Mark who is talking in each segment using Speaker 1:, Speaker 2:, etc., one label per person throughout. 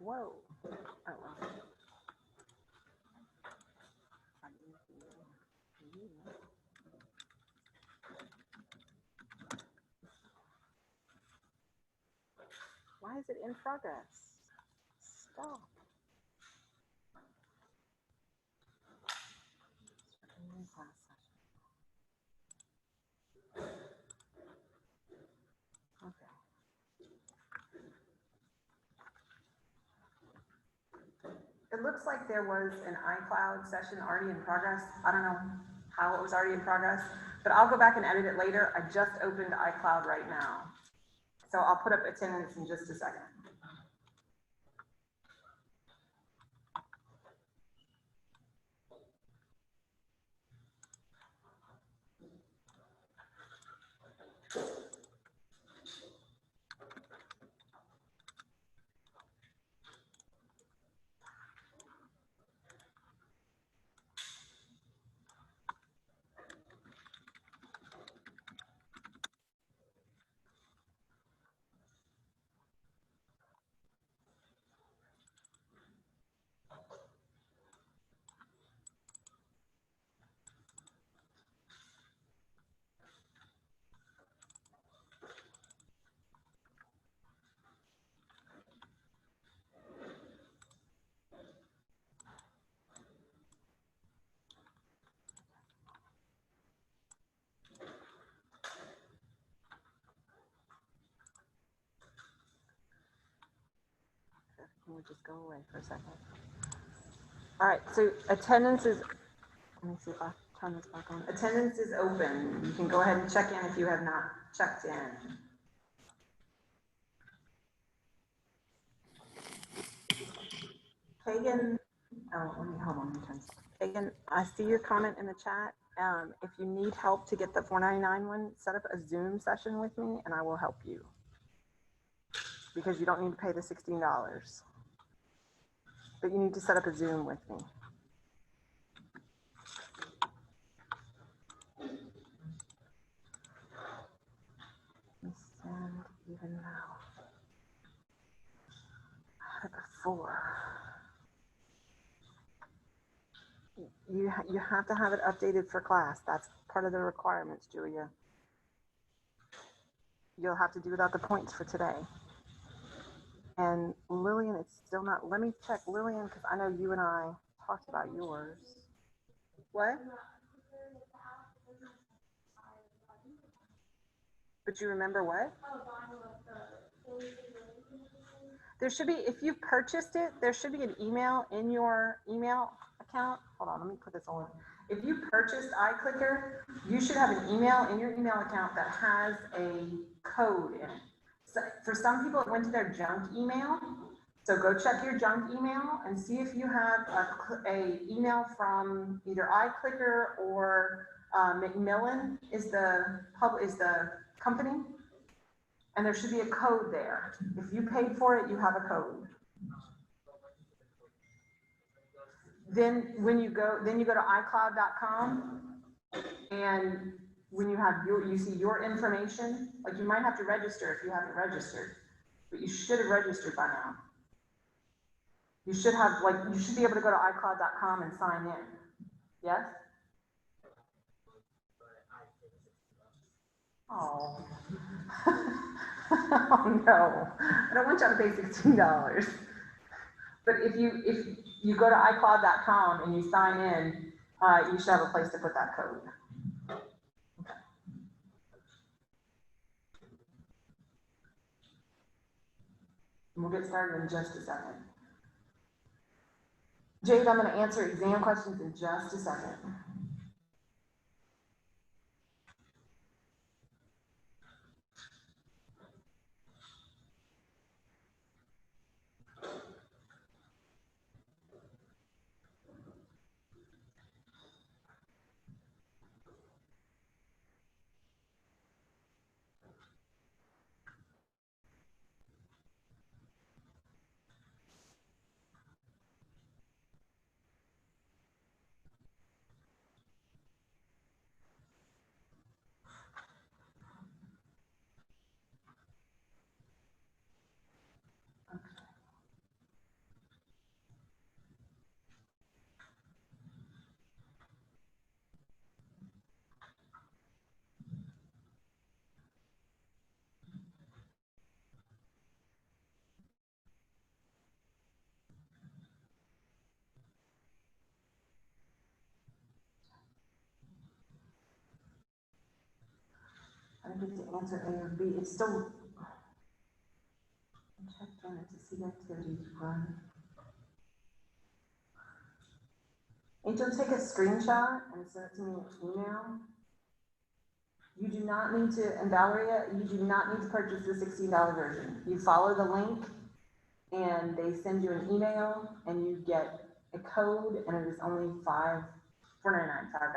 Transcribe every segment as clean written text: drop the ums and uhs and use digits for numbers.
Speaker 1: Whoa. Oh, well. Why is it in progress? Stop. Okay. It looks like there was an iCloud session already in progress. I don't know how it was already in progress, but I'll go back and edit it later. I just opened iCloud right now. So I'll put up attendance in just a second. Can we just go away for a second? All right, so attendance is, let me see if I turn this back on. Attendance is open. You can go ahead and check in if you have not checked in. Kagan, oh, hold on, let me turn this. Kagan, I see your comment in the chat. If you need help to get the $4.99 one, set up a Zoom session with me and I will help you. Because you don't need to pay the $16. But you need to set up a Zoom with me. Send even now. Before. You have to have it updated for class. That's part of the requirements, Julia. You'll have to do without the points for today. And Lillian, it's still not. Let me check Lillian because I know you and I talked about yours. What? But you remember what? There should be, if you've purchased it, there should be an email in your email account. Hold on, let me put this on. If you purchased iClicker, you should have an email in your email account that has a code in it. So for some people, it went to their junk email. So go check your junk email and see if you have a email from either iClicker or Macmillan is the company. And there should be a code there. If you paid for it, you have a code. Then you go to iCloud.com, and when you have you see your information, like you might have to register if you haven't registered, but you should have registered by now. You should have, you should be able to go to iCloud.com and sign in. Yes? Oh. Oh no, I don't want y'all to pay $16. But if you go to iCloud.com and you sign in, you should have a place to put that code. Okay. And we'll get started in just a second. Jade, I'm going to answer exam questions in just a second. I didn't get to answer A or B. It's still, I checked on it to see the activities run. Angel, take a screenshot and send it to me in email. You do not need to, and Valeria, you do not need to purchase the $16 version. You follow the link and they send you an email and you get a code and it is only $4.99, $5.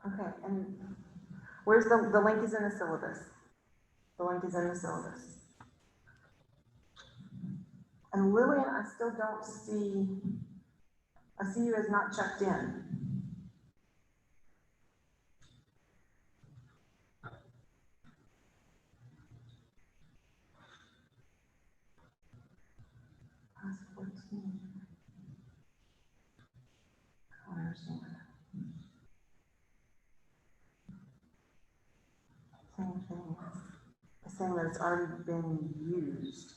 Speaker 1: Okay, and where's the link is in the syllabus. The link is in the syllabus. And Lillian, I still don't see, I see you as not checked in. Class 14. I don't understand. Same thing. It's saying that it's already been used.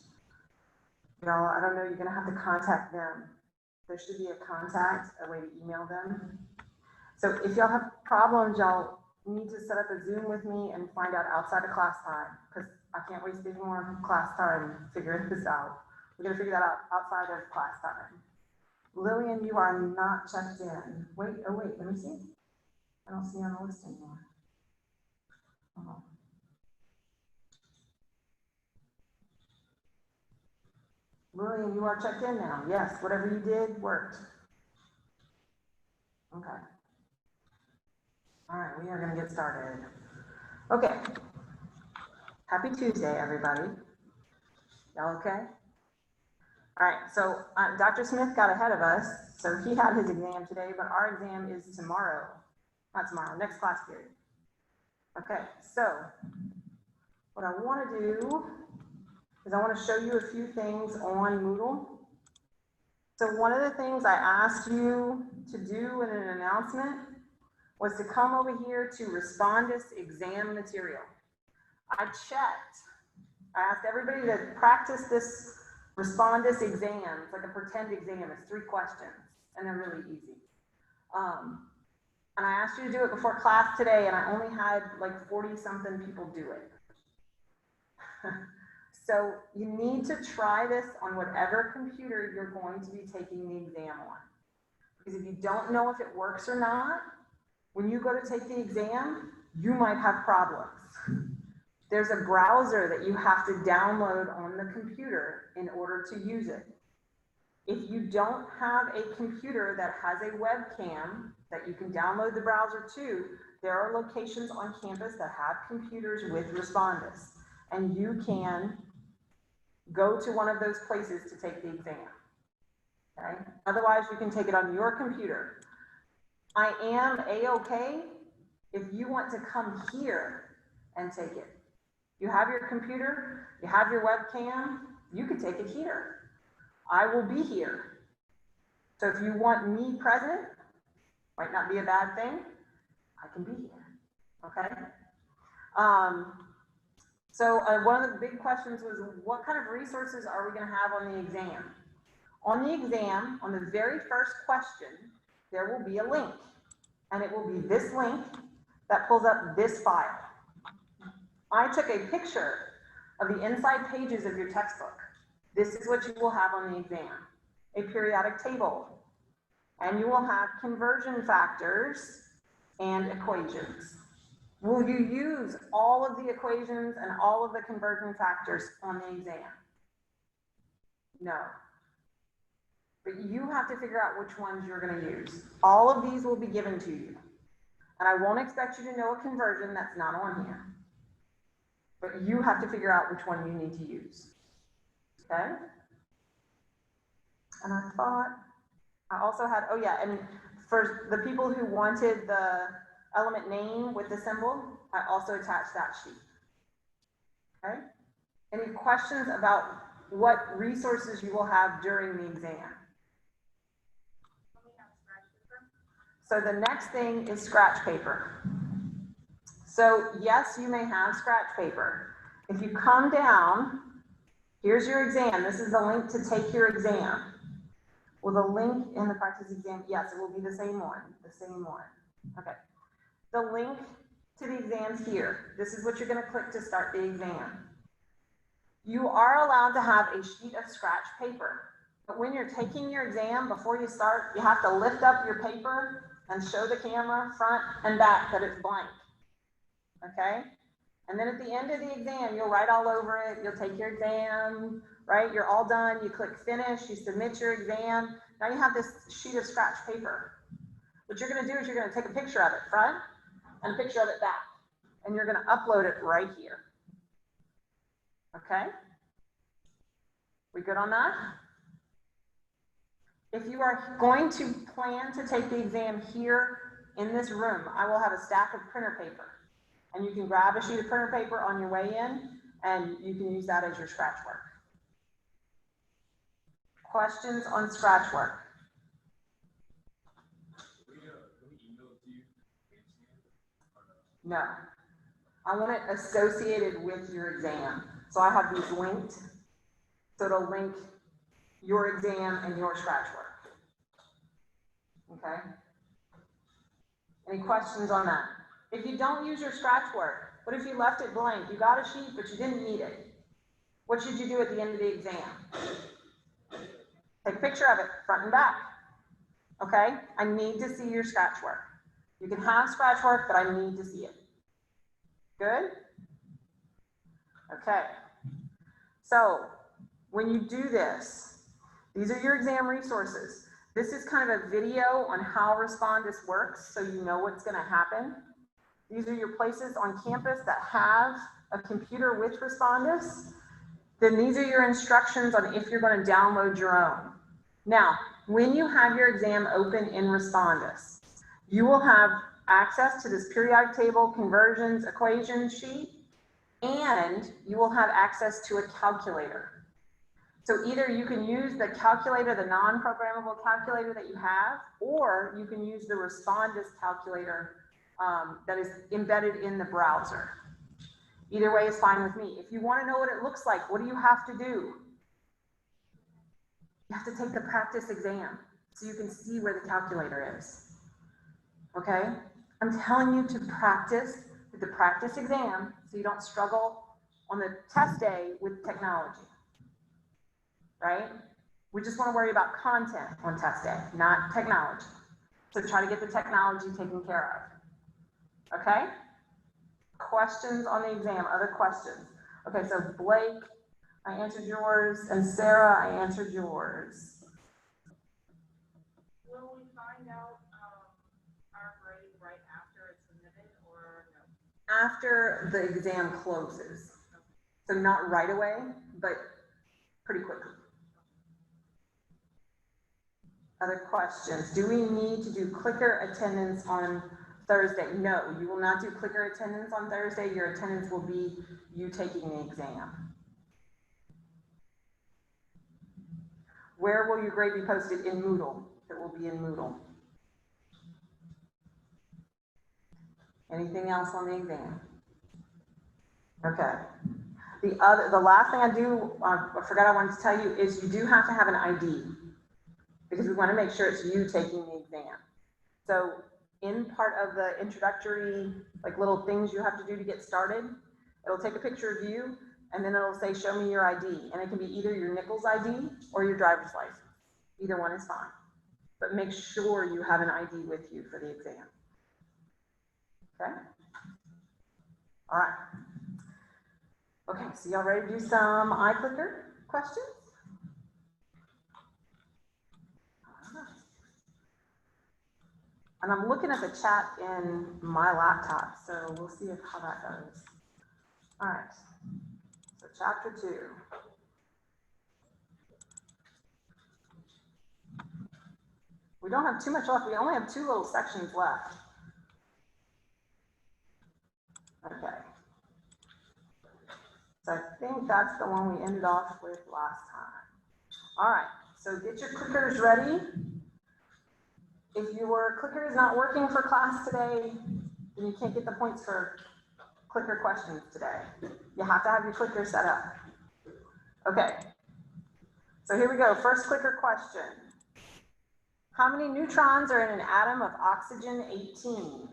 Speaker 1: Y'all, I don't know, you're gonna have to contact them. There should be a contact, a way to email them. So if y'all have problems, y'all need to set up a Zoom with me and find out outside of class time, because I can't waste any more class time figuring this out. We're gonna figure that out outside of class time. Lillian, you are not checked in. Wait, oh wait, let me see. I don't see you on the list anymore. Hold on. Lillian, you are checked in now. Yes, whatever you did worked. Okay. All right, we are going to get started. Okay. Happy Tuesday, everybody. Y'all okay? All right, so Dr. Smith got ahead of us, so he had his exam today, but our exam is tomorrow. Not tomorrow, next class period. Okay, so what I want to do is I want to show you a few things on Moodle. So one of the things I asked you to do in an announcement was to come over here to Respondus exam material. I checked. I asked everybody to practice this Respondus exam. It's like a pretend exam. It's 3 questions, and they're really easy. And I asked you to do it before class today, and I only had like 40-something people do it. So you need to try this on whatever computer you're going to be taking the exam on. Because if you don't know if it works or not, when you go to take the exam, you might have problems. There's a browser that you have to download on the computer in order to use it. If you don't have a computer that has a webcam that you can download the browser to, there are locations on campus that have computers with Respondus, and you can go to one of those places to take the exam. Okay? Otherwise, you can take it on your computer. I am A-okay if you want to come here and take it. You have your computer, you have your webcam, you can take it here. I will be here. So if you want me present, might not be a bad thing, I can be here, okay? One of the big questions was, what kind of resources are we gonna have on the exam? On the exam, on the very first question, there will be a link, and it will be this link that pulls up this file. I took a picture of the inside pages of your textbook. This is what you will have on the exam: a periodic table, and you will have conversion factors and equations. Will you use all of the equations and all of the conversion factors on the exam? No. But you have to figure out which ones you're going to use. All of these will be given to you. And I won't expect you to know a conversion that's not on here. But you have to figure out which one you need to use. Okay? And I thought, I also had, oh yeah, and for the people who wanted the element name with the symbol, I also attached that sheet. Okay? Any questions about what resources you will have during the exam? So the next thing is scratch paper. So yes, you may have scratch paper. If you come down, here's your exam. This is the link to take your exam. Well, the link in the practice exam, yes, it will be the same one, Okay. The link to the exam's here. This is what you're going to click to start the exam. You are allowed to have a sheet of scratch paper, but when you're taking your exam, before you start, you have to lift up your paper and show the camera front and back that it's blank. Okay? And then at the end of the exam, you'll write all over it. You'll take your exam, right? You're all done. You click finish. You submit your exam. Now you have this sheet of scratch paper. What you're going to do is you're going to take a picture of it front and a picture of it back. And you're going to upload it right here. Okay? We good on that? If you are going to plan to take the exam here in this room, I will have a stack of printer paper. And you can grab a sheet of printer paper on your way in, and you can use that as your scratch work. Questions on scratch work? No. I want it associated with your exam. So I have these linked. So it'll link your exam and your scratch work. Okay? Any questions on that? If you don't use your scratch work, what if you left it blank? You got a sheet, but you didn't need it. What should you do at the end of the exam? Take a picture of it, front and back. Okay? I need to see your scratch work. You can have scratch work, but I need to see it. Good? Okay. So, when you do this, these are your exam resources. This is kind of a video on how Respondus works, so you know what's going to happen. These are your places on campus that have a computer with Respondus. Then these are your instructions on if you're going to download your own. Now, when you have your exam open in Respondus, you will have access to this periodic table, conversions, equations sheet, and you will have access to a calculator. So either you can use the calculator, the non-programmable calculator that you have, or you can use the Respondus calculator that is embedded in the browser. Either way is fine with me. If you want to know what it looks like, what do you have to do? You have to take the practice exam so you can see where the calculator is. Okay? I'm telling you to practice with the practice exam so you don't struggle on the test day with technology. Right? We just want to worry about content on test day, not technology. So try to get the technology taken care of. Okay? Questions on the exam, other questions? Okay, so Blake, I answered yours, and Sarah, I answered yours.
Speaker 2: Will we find out our grade right after it's submitted, or no?
Speaker 1: After the exam closes. So not right away, but pretty quickly. Other questions? Do we need to do clicker attendance on Thursday? No, you will not do clicker attendance on Thursday. Your attendance will be you taking the exam. Where will your grade be posted? In Moodle. It will be in Moodle. Anything else on the exam? Okay. The last thing I forgot I wanted to tell you is you do have to have an ID because we want to make sure it's you taking the exam. So in part of the introductory, like little things you have to do to get started, it'll take a picture of you and then it'll say, show me your ID. And it can be either your Nichols ID or your driver's license. Either one is fine. But make sure you have an ID with you for the exam. Okay? All right. Okay, so y'all ready to do some iClicker questions? And I'm looking at the chat in my laptop, so we'll see how that goes. All right, so chapter 2. We don't have too much left. We only have 2 little sections left. Okay. So I think that's the one we ended off with last time. All right, so get your clickers ready. If your clicker is not working for class today, then you can't get the points for clicker questions today. You have to have your clicker set up. Okay, so here we go. First clicker question. How many neutrons are in an atom of oxygen 18?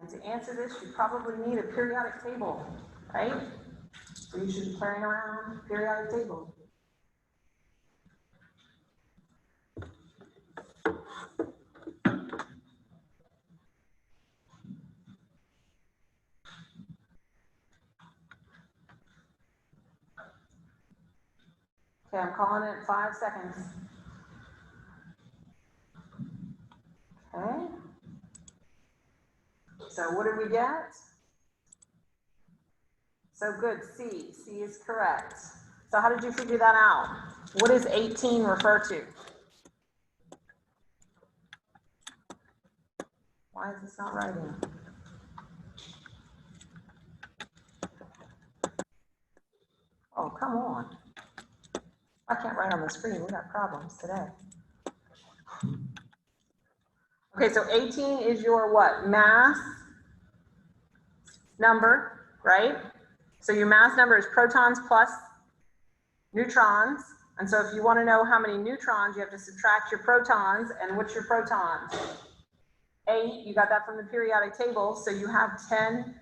Speaker 1: And to answer this, you probably need a periodic table, right? So you should be carrying around a periodic table. Okay, I'm calling it 5 seconds. Okay. So what did we get? So good, C. C is correct. So how did you figure that out? What does 18 refer to? Why is this not writing? Oh, come on. I can't write on the screen. We got problems today. Okay, so 18 is your what? Mass number, right? So your mass number is protons plus neutrons. And so if you want to know how many neutrons, you have to subtract your protons. And what's your protons? 8. You got that from the periodic table. So you have 10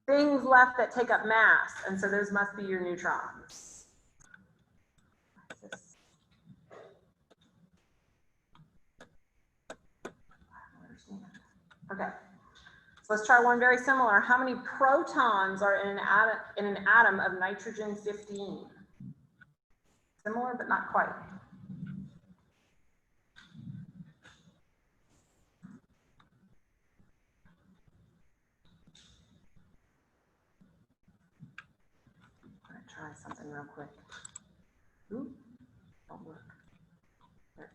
Speaker 1: things left that take up mass. And so those must be your neutrons. Okay, so let's try one very similar. How many protons are in an atom of nitrogen 15? Similar, but not quite. I'm gonna try something real quick. Ooh, don't work. There.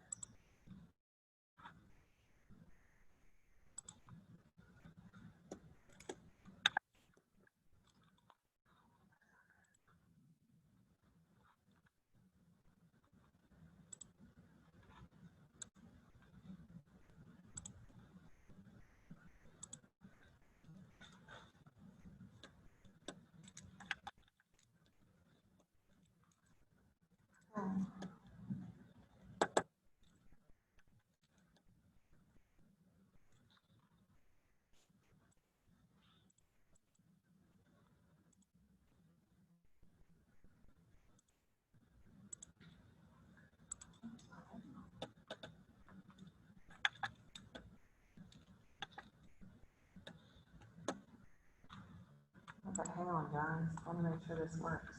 Speaker 1: Okay, hang on, guys. I want to make sure this works.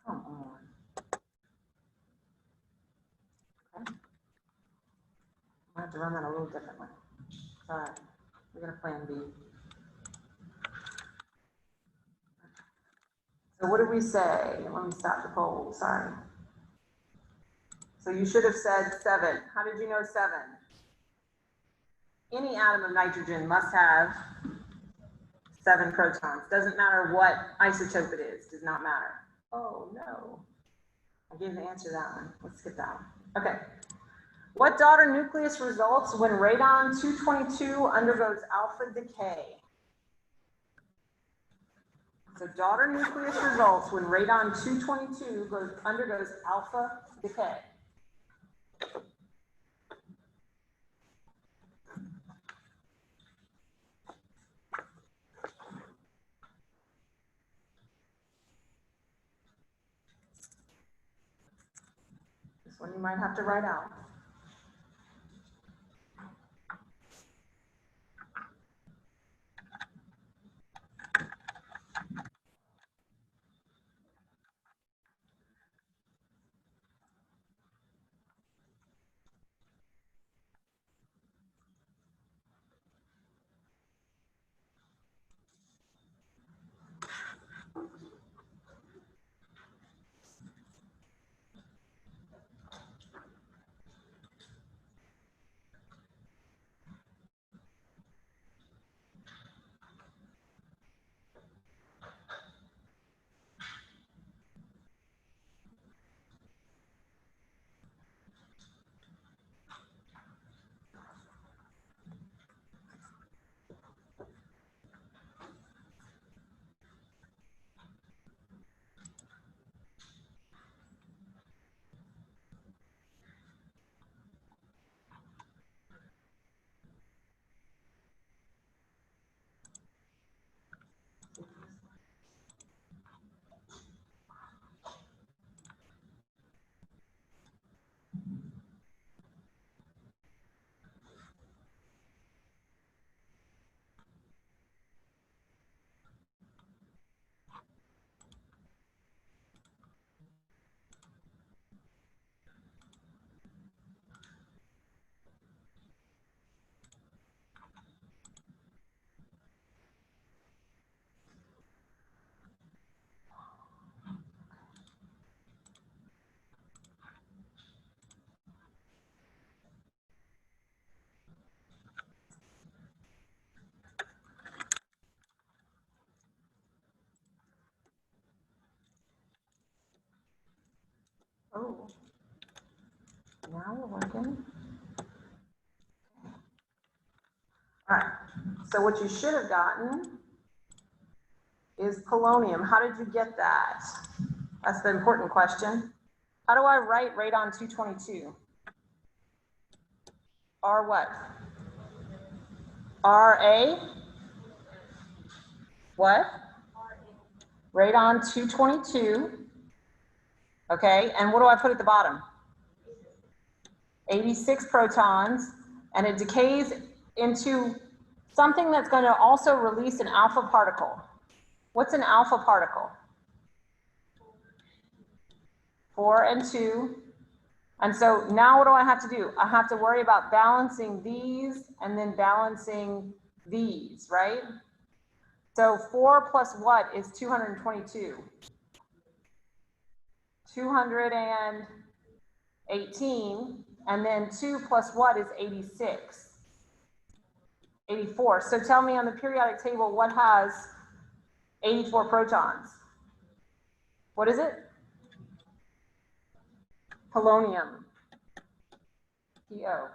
Speaker 1: Come on. Okay. I have to run that a little differently. Sorry. We're going to plan B. So what did we say? Let me stop the poll. Sorry. So you should have said 7. How did you know 7? Any atom of nitrogen must have 7 protons. Doesn't matter what isotope it is. Does not matter. Oh, no. I gave the answer to that one. Let's skip that one. Okay. What daughter nucleus results when radon-222 undergoes alpha decay? So daughter nucleus results when radon-222 undergoes alpha decay. This one you might have to write out. Oh, now we're working. All right, so what you should have gotten is polonium. How did you get that? That's the important question. How do I write radon-222? R what? RA? What? Radon-222. Okay, and what do I put at the bottom? 86 protons, and it decays into something that's going to also release an alpha particle. What's an alpha particle? 4 and 2. And so now what do I have to do? I have to worry about balancing these and then balancing these, right? So 4 plus what is 222? 218, and then 2 plus what is 86? 84. So tell me on the periodic table what has 84 protons. What is it? Polonium. PO.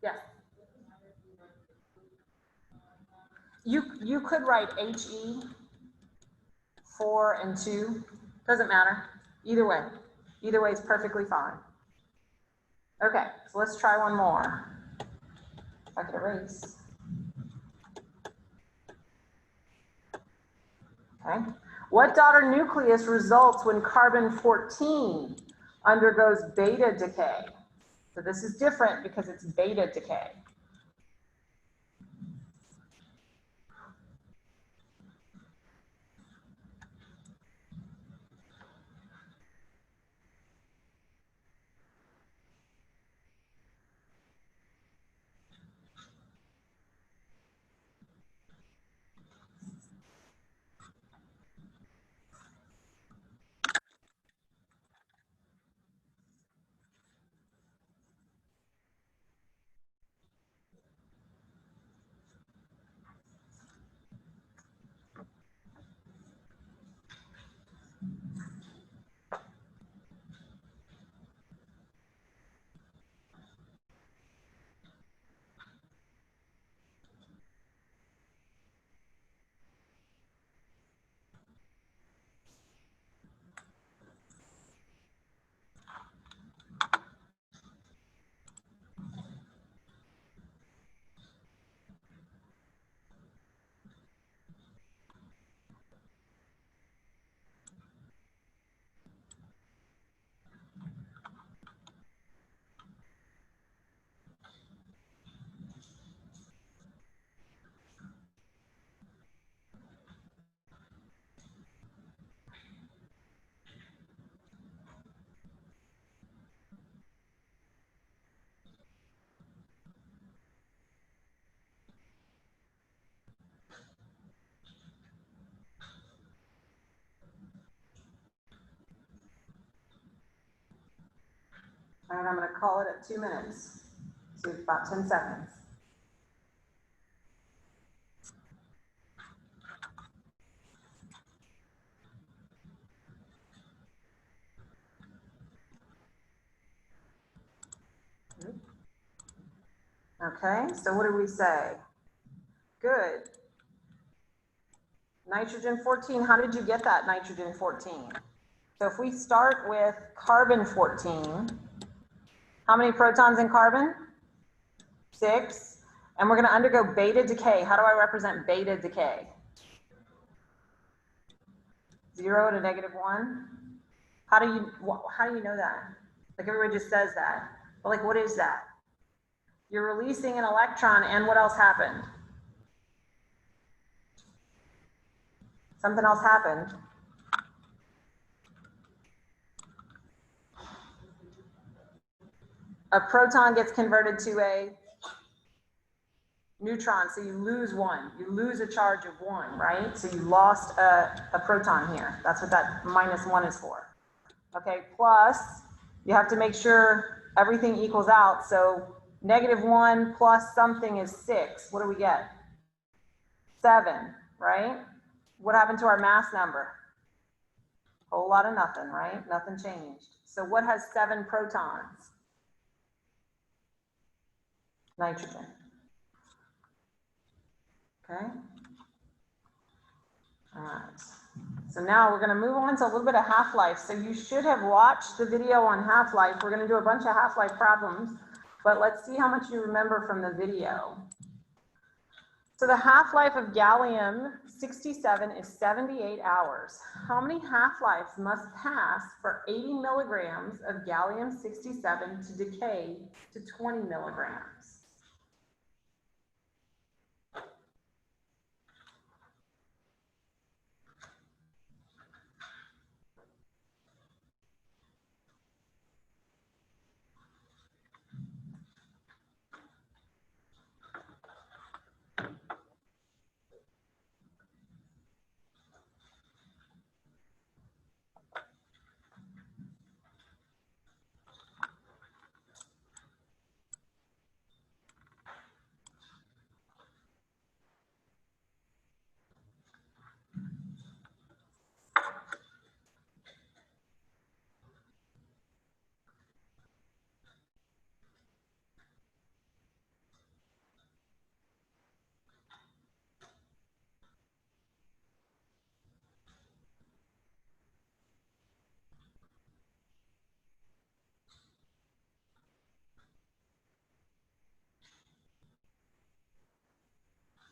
Speaker 1: Yes. You could write HE 4 and 2. Doesn't matter. Either way. Either way is perfectly fine. Okay, so let's try one more. If I could erase. Okay. What daughter nucleus results when carbon-14 undergoes beta decay? So this is different because it's beta decay. All right, I'm going to call it at 2 minutes. So about 10 seconds. Okay, so what did we say? Good. Nitrogen 14, how did you get that nitrogen 14? So if we start with carbon 14, how many protons in carbon? 6. And we're going to undergo beta decay. How do I represent beta decay? 0 to -1. How do you know that? Like everybody just says that. But like, what is that? You're releasing an electron, and what else happened? Something else happened. A proton gets converted to a neutron, so you lose one. You lose a charge of 1, right? So you lost a proton here. That's what that -1 is for. Okay, plus you have to make sure everything equals out. So -1 plus something is 6. What do we get? 7, right? What happened to our mass number? Whole lot of nothing, right? Nothing changed. So what has 7 protons? Nitrogen. Okay. All right. So now we're going to move on to a little bit of half-life. So you should have watched the video on half-life. We're going to do a bunch of half-life problems, but let's see how much you remember from the video. So the half-life of gallium-67 is 78 hours. How many half-lives must pass for 80 milligrams of gallium-67 to decay to 20 milligrams?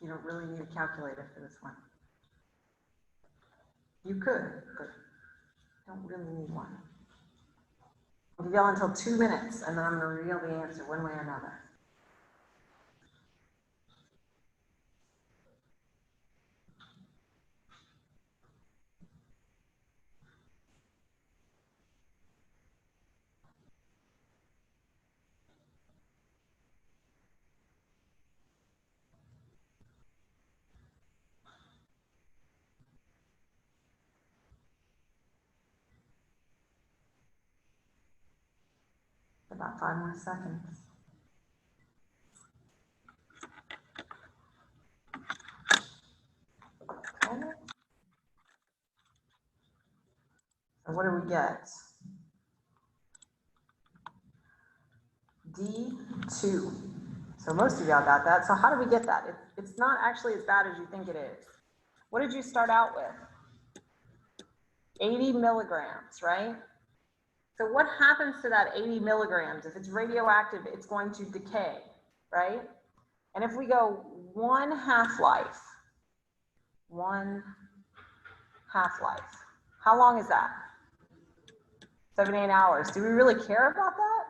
Speaker 1: You don't really need a calculator for this one. You could, but don't really need one. I'll give y'all until 2 minutes, and then I'm going to reveal the answer one way or another. About 5 more seconds. Okay. So what do we get? D2. So most of y'all got that. So how do we get that? It's not actually as bad as you think it is. What did you start out with? 80 milligrams, right? So what happens to that 80 milligrams? If it's radioactive, it's going to decay, right? And if we go 1 half-life, how long is that? 78 hours. Do we really care about that?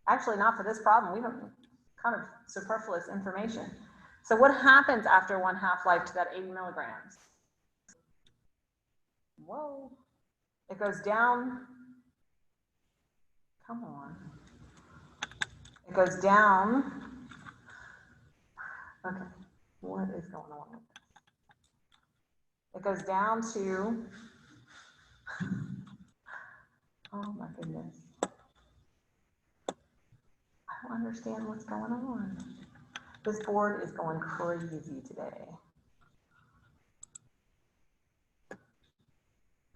Speaker 1: Actually, not for this problem. We have kind of superfluous information. So what happens after 1 half-life to that 80 milligrams? Whoa. It goes down. Come on. It goes down. Okay. What is going on with this? It goes down to, oh my goodness. I don't understand what's going on. This board is going crazy today.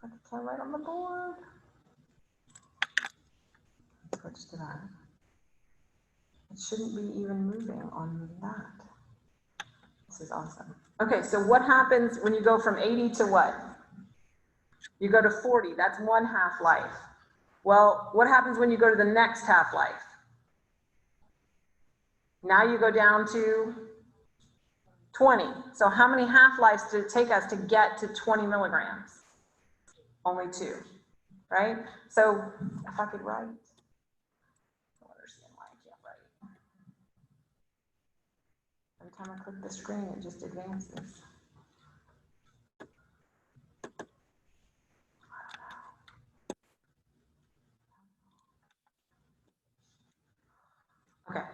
Speaker 1: I can't write on the board. Switch to that. It shouldn't be even moving on that. This is awesome. Okay, so what happens when you go from 80 to what? You go to 40, that's 1 half-life. Well, what happens when you go to the next half-life? Now you go down to 20. So how many half-lives did it take us to get to 20 milligrams? Only 2, right? So if I could write, I don't understand why I can't write. Every time I click the screen, it just advances. Okay,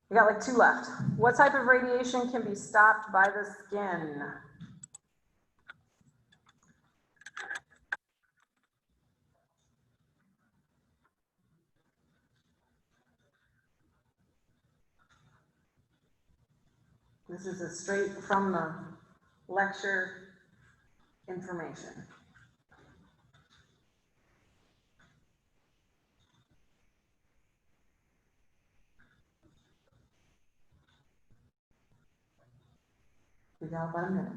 Speaker 1: we got like 2 left. What type of radiation can be stopped by the skin? This is a straight from the lecture information. We got about a minute.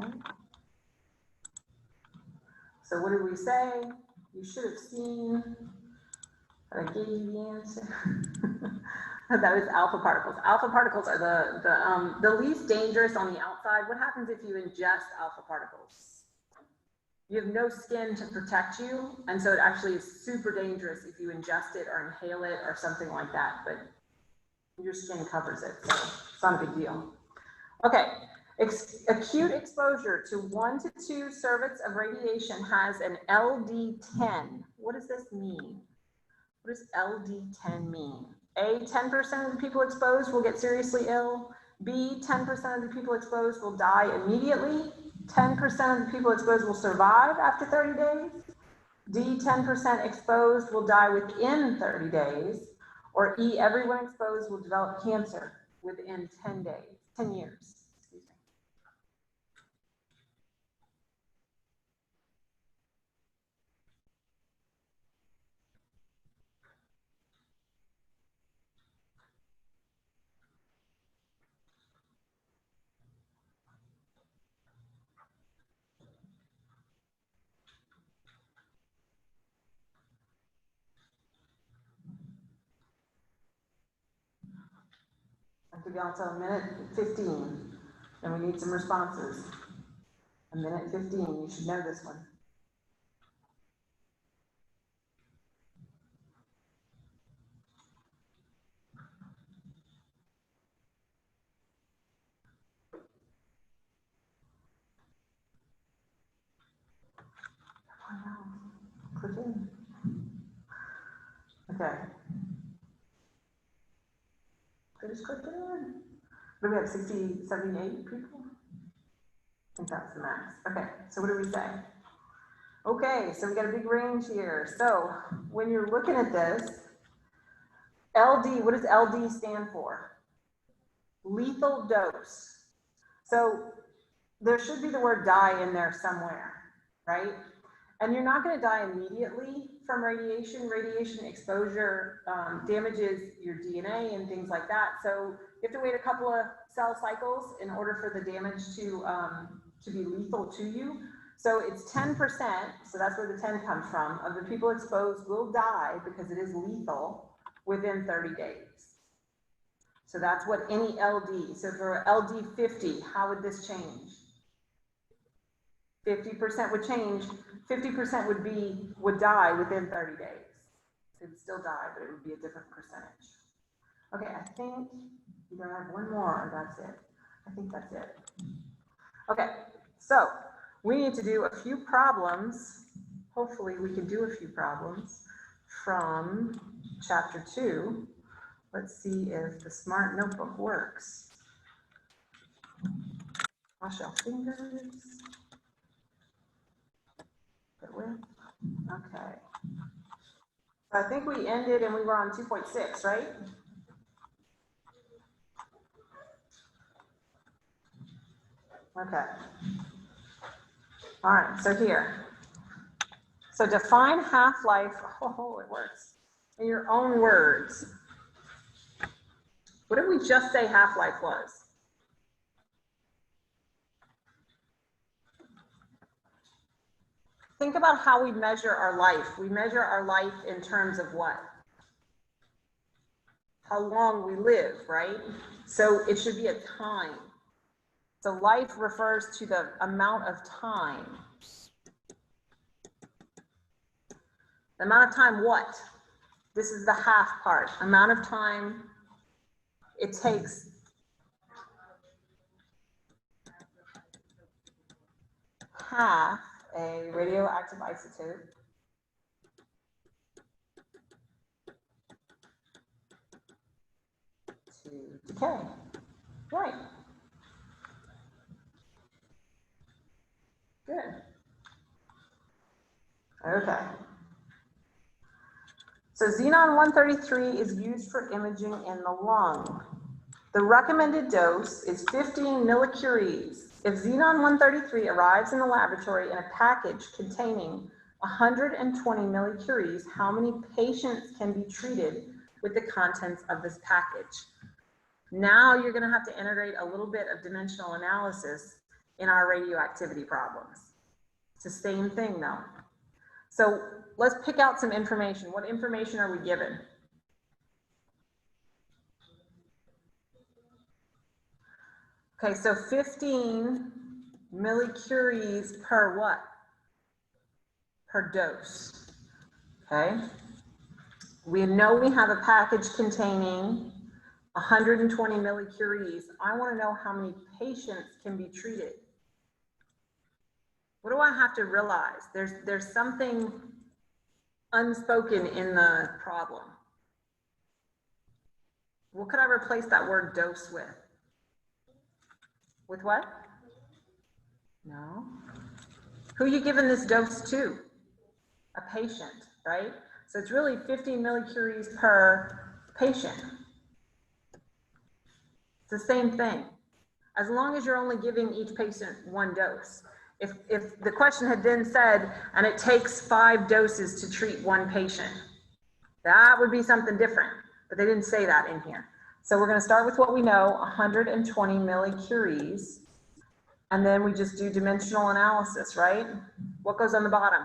Speaker 1: Okay. So what did we say? You should have seen that I gave you the answer. That was alpha particles. Alpha particles are the least dangerous on the outside. What happens if you ingest alpha particles? You have no skin to protect you, and so it actually is super dangerous if you ingest it or inhale it or something like that, but your skin covers it, so it's not a big deal. Okay, acute exposure to 1 to 2 Sieverts of radiation has an LD10. What does this mean? What does LD10 mean? A, 10% of the people exposed will get seriously ill. B, 10% of the people exposed will die immediately. 10% of the people exposed will survive after 30 days. D, 10% exposed will die within 30 days. Or E, everyone exposed will develop cancer. within 10 days, 10 years. Excuse me. I could go until a minute 15, and we need some responses. A minute 15, you should know this one. Click in. Okay. Just click it in. What do we have, 60, 78 people? I think that's the max. Okay, so what do we say? Okay, so we got a big range here. So when you're looking at this, LD, what does LD stand for? Lethal dose. So there should be the word die in there somewhere, right? And you're not going to die immediately from radiation. Radiation exposure damages your DNA and things like that. So you have to wait a couple of cell cycles in order for the damage to be lethal to you. So it's 10%, so that's where the 10 comes from, of the people exposed will die because it is lethal within 30 days. So that's what any LD, so for LD 50, how would this change? 50% would change, 50% would die within 30 days. It would still die, but it would be a different percentage. Okay, I think you're gonna have one more, or that's it. I think that's it. Okay, so we need to do a few problems. Hopefully we can do a few problems from chapter 2. Let's see if the smart notebook works. Wash our fingers. Good with. Okay. So I think we ended and we were on 2.6, right? Okay. All right, so here. So define half-life, oh, it works, in your own words. What did we just say half-life was? Think about how we measure our life. We measure our life in terms of what? How long we live, right? So it should be a time. So life refers to the amount of time. The amount of time what? This is the half part. Amount of time it takes half a radioactive isotope to decay. Right. Good. Okay. So xenon-133 is used for imaging in the lung. The recommended dose is 15 millicuries. If xenon-133 arrives in the laboratory in a package containing 120 millicuries, how many patients can be treated with the contents of this package? Now you're going to have to integrate a little bit of dimensional analysis in our radioactivity problems. It's the same thing though. So let's pick out some information. What information are we given? Okay, so 15 millicuries per what? Per dose. Okay. We know we have a package containing 120 millicuries. I want to know how many patients can be treated. What do I have to realize? There's something unspoken in the problem. What could I replace that word dose with? With what? No. Who are you giving this dose to? A patient, right? So it's really 50 millicuries per patient. It's the same thing. As long as you're only giving each patient one dose. If the question had then said, and it takes 5 doses to treat one patient, that would be something different, but they didn't say that in here. So we're going to start with what we know, 120 millicuries, and then we just do dimensional analysis, right? What goes on the bottom?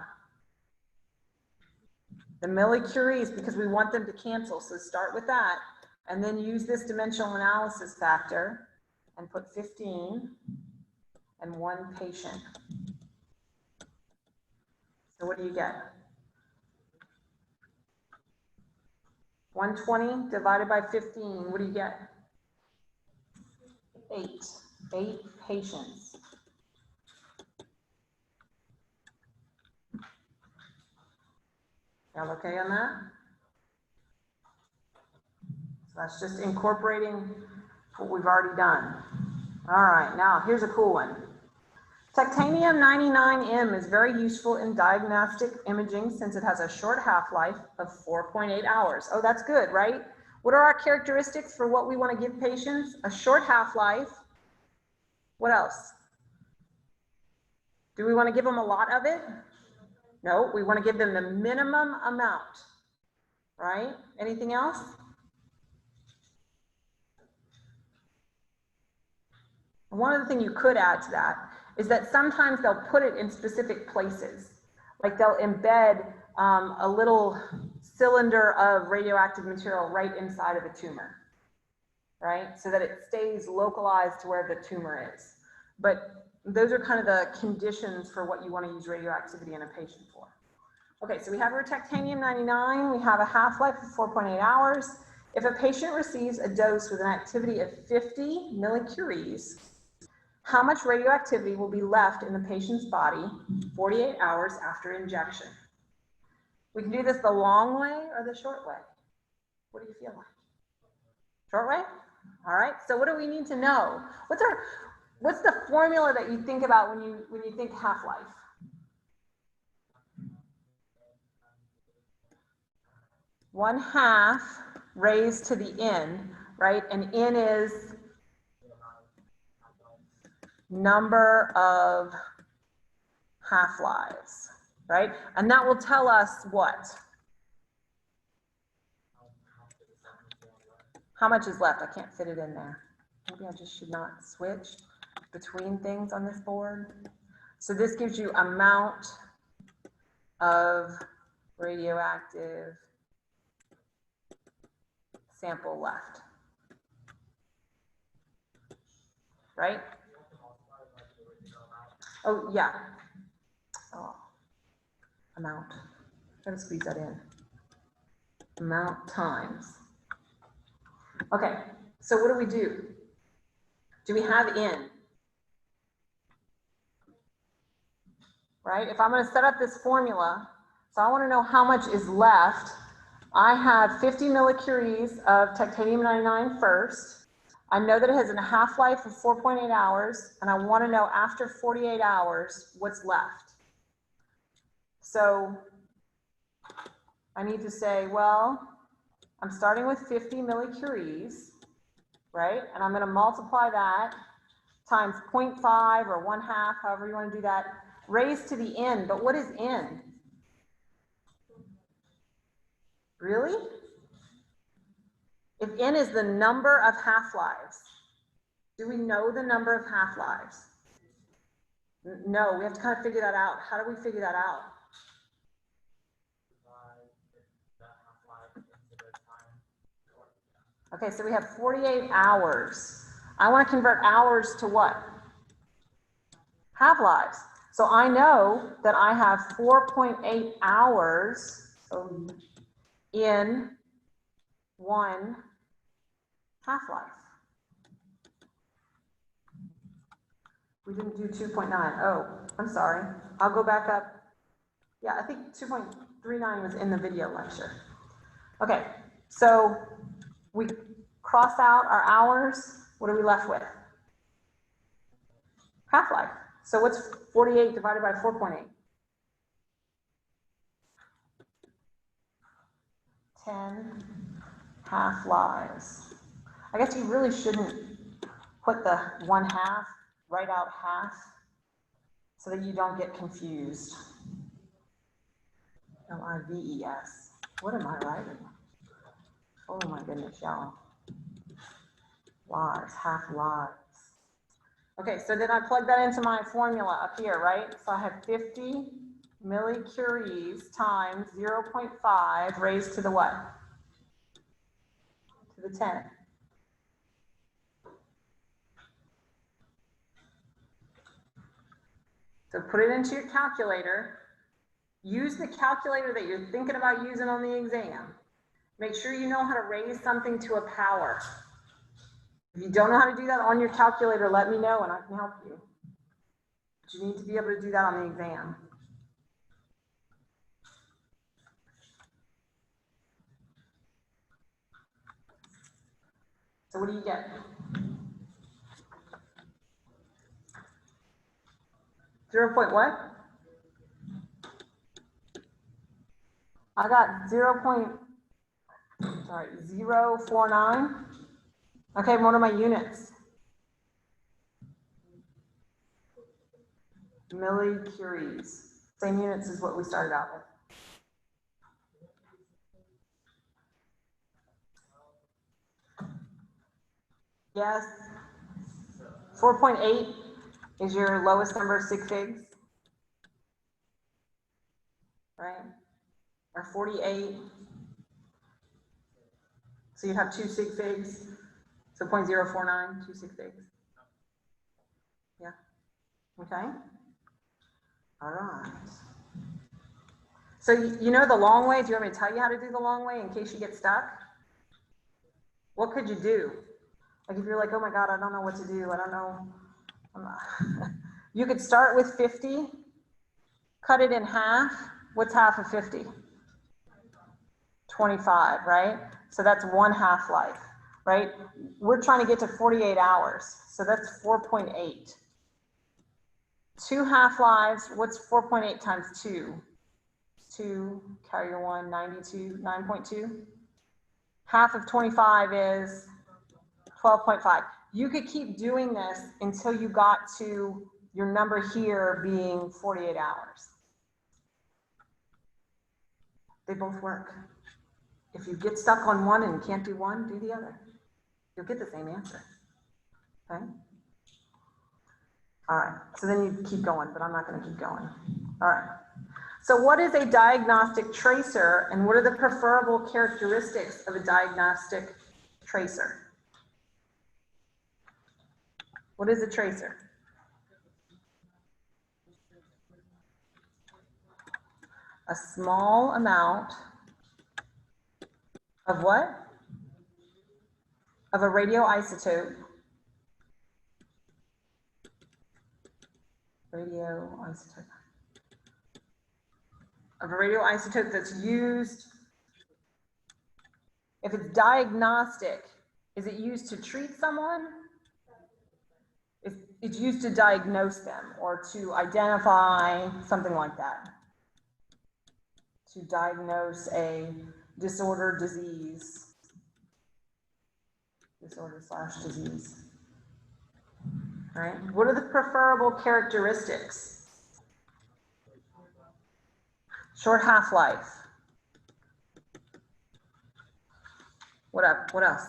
Speaker 1: The millicuries, because we want them to cancel, so start with that, and then use this dimensional analysis factor, and put 15 and 1 patient. So what do you get? 120 divided by 15, what do you get? 8 patients. Y'all okay on that? So that's just incorporating what we've already done. All right, now here's a cool one. Titanium 99M is very useful in diagnostic imaging since it has a short half-life of 4.8 hours. Oh, that's good, right? What are our characteristics for what we want to give patients? A short half-life. What else? Do we want to give them a lot of it? No, we want to give them the minimum amount, right? Anything else? One of the things you could add to that is that sometimes they'll put it in specific places. Like they'll embed a little cylinder of radioactive material right inside of a tumor, right? So that it stays localized to where the tumor is. But those are kind of the conditions for what you want to use radioactivity in a patient for. Okay, so we have our titanium 99. We have a half-life of 4.8 hours. If a patient receives a dose with an activity of 50 millicuries, how much radioactivity will be left in the patient's body 48 hours after injection? We can do this the long way or the short way. What do you feel like? Short way? All right, so what do we need to know? What's the formula that you think about when you think half-life? One half raised to the n, right? And n is number of half-lives, right? And that will tell us what? How much is left? I can't fit it in there. Maybe I just should not switch between things on this board. So this gives you amount of radioactive sample left, right? Oh, yeah. Oh, amount. Gotta squeeze that in. Amount times. Okay, so what do? Do we have n? Right? If I'm going to set up this formula, so I want to know how much is left. I have 50 millicuries of titanium 99 first. I know that it has a half-life of 4.8 hours, and I want to know after 48 hours what's left. So I need to say, well, I'm starting with 50 millicuries, right? And I'm going to multiply that times 0.5 or 1/2, however you want to do that, raised to the n. But what is n? Really? If n is the number of half-lives, do we know the number of half-lives? No, we have to kind of figure that out. How do we figure that out? Okay, so we have 48 hours. I want to convert hours to what? Half-lives. So I know that I have 4.8 hours in 1 half-life. We didn't do 2.9. Oh, I'm sorry. I'll go back up. Yeah, I think 2.39 was in the video lecture. Okay, so we cross out our hours. What are we left with? Half-life. So what's 48 divided by 4.8? 10 half-lives. I guess you really shouldn't put the 1/2, write out half, so that you don't get confused. Lives. What am I writing? Oh my goodness, y'all. Lives, half lives. Okay, so then I plug that into my formula up here, right? So I have 50 millicuries times 0.5 raised to the what? To the 10. So put it into your calculator. Use the calculator that you're thinking about using on the exam. Make sure you know how to raise something to a power. If you don't know how to do that on your calculator, let me know and I can help you. But you need to be able to do that on the exam. So what do you get? Point what? I got 0.049. Okay, what are my units? Millicuries. Same units as what we started out with. Yes. 4.8 is your lowest number of sig figs. Right? Or 48. So you have 2 sig figs. So 0.049, 2 sig figs. Yeah. Okay. All right. So you know the long way? Do you want me to tell you how to do the long way in case you get stuck? What could you do? Like if you're like, oh my God, I don't know what to do. I don't know. You could start with 50, cut it in half. What's half of 50? 25, right? So that's 1 half-life, right? We're trying to get to 48 hours. So that's 4.8. 2 half-lives, what's 4.8 times 2? 2, carry your 1, 92, 9.2. Half of 25 is 12.5. You could keep doing this until you got to your number here being 48 hours. They both work. If you get stuck on one and can't do one, do the other. You'll get the same answer. Okay? All right, so then you keep going, but I'm not going to keep going. All right. So what is a diagnostic tracer, and what are the preferable characteristics of a diagnostic tracer? What is a tracer? A small amount of what? Of a radioisotope. Radioisotope. Of a radioisotope that's used. If it's diagnostic, is it used to treat someone? It's used to diagnose them or to identify something like that. To diagnose a disorder, disease. Disorder/disease. All right. What are the preferable characteristics? Short half-life. What up? What else?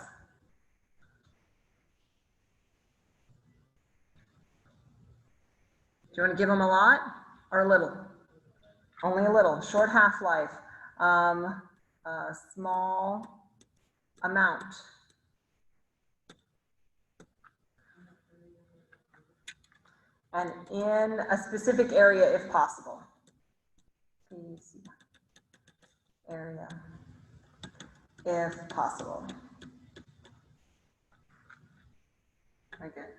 Speaker 1: Do you want to give them a lot or a little? Only a little. Short half-life. A small amount. And in a specific area if possible. Area if possible. Very good.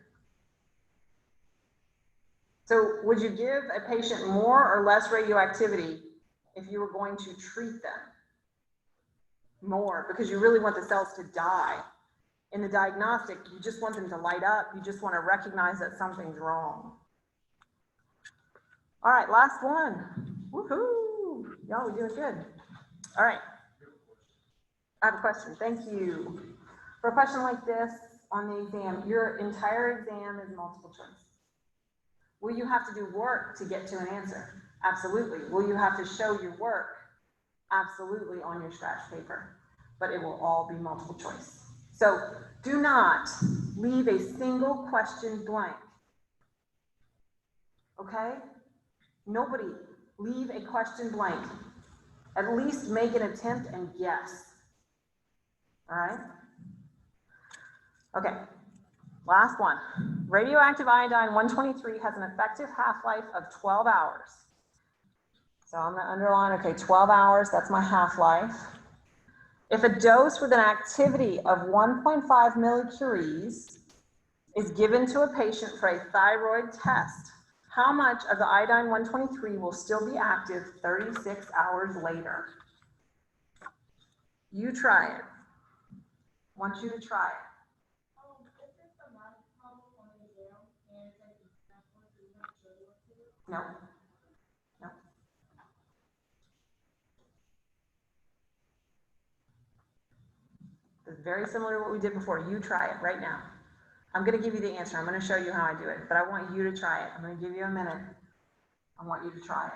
Speaker 1: So would you give a patient more or less radioactivity if you were going to treat them? More, because you really want the cells to die. In the diagnostic, you just want them to light up. You just want to recognize that something's wrong. All right, last one. Woohoo! Y'all, we're doing good. All right. I have a question. Thank you. For a question like this, on the exam. Your entire exam is multiple choice. Will you have to do work to get to an answer? Absolutely. Will you have to show your work? Absolutely, on your scratch paper. But it will all be multiple choice. So do not leave a single question blank. Okay? Nobody leave a question blank. At least make an attempt and guess. All right? Okay. Last one. Radioactive iodine 123 has an effective half-life of 12 hours. So I'm going to underline, okay, 12 hours, that's my half-life. If a dose with an activity of 1.5 millicuries is given to a patient for a thyroid test, how much of the iodine 123 will still be active 36 hours later? You try it. I want you to try it. No. No. It's very similar to what we did before. You try it right now. I'm going to give you the answer. I'm going to show you how I do it, but I want you to try it. I'm going to give you a minute. I want you to try it.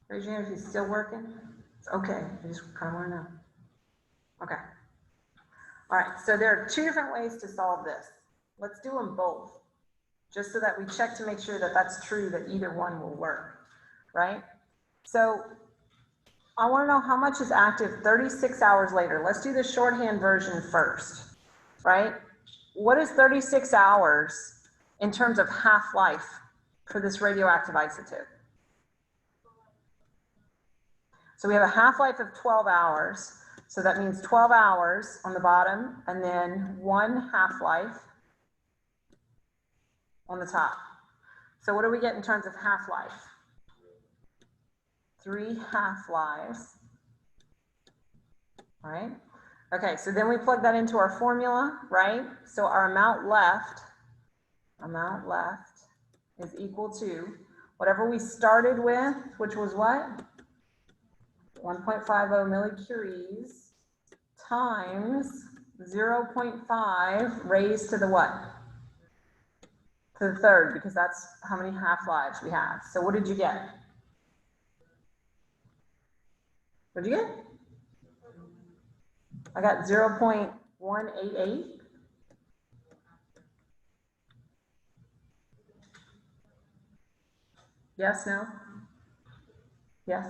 Speaker 1: Raise your hand if he's still working. It's okay. I just kind of want to know. Okay. All right. So there are two different ways to solve this. Let's do them both, just so that we check to make sure that that's true, that either one will work, right? So I want to know how much is active 36 hours later. Let's do the shorthand version first, right? What is 36 hours in terms of half-life for this radioactive isotope? So we have a half-life of 12 hours. So that means 12 hours on the bottom and then one half-life on the top. So what do we get in terms of half-life? 3 half-lives. All right. Okay, so then we plug that into our formula, right? So our amount left is equal to whatever we started with, which was what? 1.50 millicuries times 0.5 raised to the what? To the third, because that's how many half-lives we have. So what did you get? What did you get? I got 0.188. Yes, no? Yes,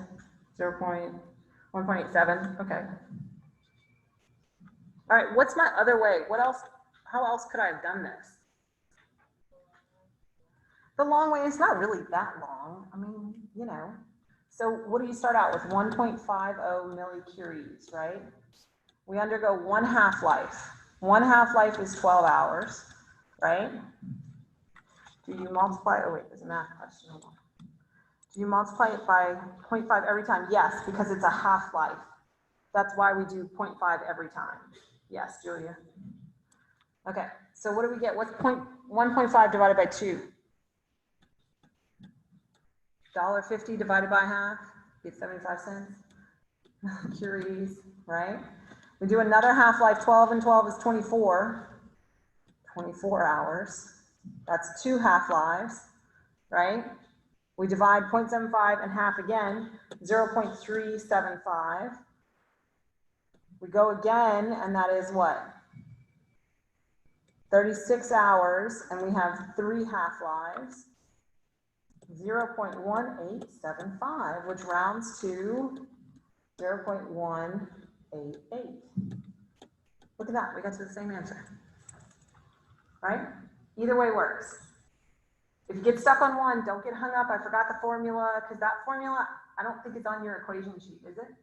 Speaker 1: 1.87, okay. All right, what's my other way? What else, how else could I have done this? The long way is not really that long. I mean, you know. So what do you start out with? 1.50 millicuries, right? We undergo one half-life. One half-life is 12 hours, right? Do you multiply, oh wait, there's a math question. Hold on. Do you multiply it by 0.5 every time? Yes, because it's a half-life. That's why we do 0.5 every time. Yes, Julia. Okay, so what do we get? What's 1.5 divided by 2? $1.50 divided by half, get 75 cents. Curies, right? We do another half-life, 12 and 12 is 24. 24 hours. That's 2 half-lives, right? We divide 0.75 and half again, 0.375. We go again, and that is what? 36 hours, and we have 3 half-lives. 0.1875, which rounds to 0.188. Look at that, we got to the same answer, right? Either way works. If you get stuck on one, don't get hung up. I forgot the formula, because that formula, I don't think it's on your equation sheet, is it?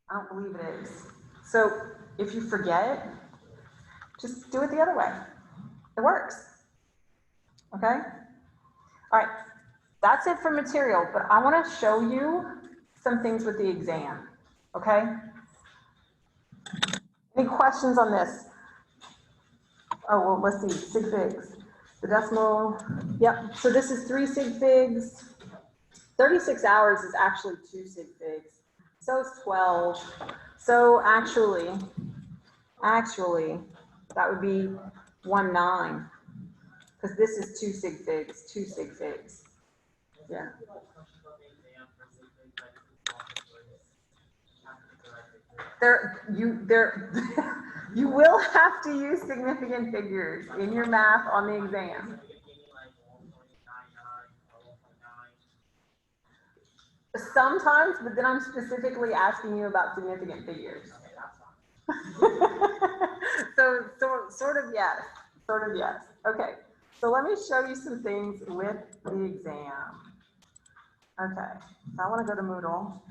Speaker 1: I don't believe it is. So if you forget, just do it the other way. It works. Okay? All right, that's it for material, but I want to show you some things with the exam. Okay? Any questions on this? Oh, well, let's see, sig figs. The decimal, yep, so this is 3 sig figs. 36 hours is actually 2 sig figs. So it's 12. So actually, that would be 1.9. Because this is 2 sig figs, 2 sig figs. Yeah. You will have to use significant figures in your math on the exam. Sometimes, but then I'm specifically asking you about significant figures. So sort of yes, sort of yes. Okay, so let me show you some things with the exam. Okay, so I want to go to Moodle.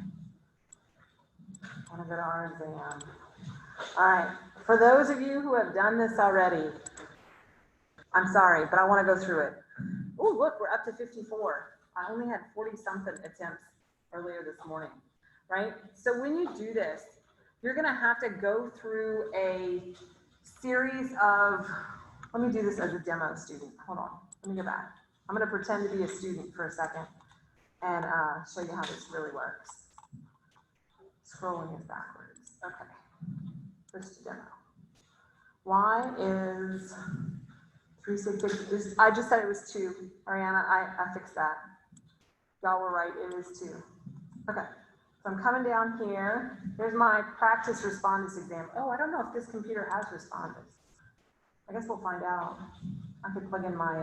Speaker 1: I want to go to our exam. All right, for those of you who have done this already, I'm sorry, but I want to go through it. Oh, look, we're up to 54. I only had 40-something attempts earlier this morning, right? So when you do this, you're going to have to go through a series of, let me do this as a demo student. Hold on, let me go back. I'm going to pretend to be a student for a second and show you how this really works. Scrolling is backwards. Okay. Switch to demo. Y is 3 sig figs. I just said it was 2. Ariana, I fixed that. Y'all were right, it is 2. Okay, so I'm coming down here. Here's my practice respondus exam. Oh, I don't know if this computer has respondus. I guess we'll find out. I could plug in my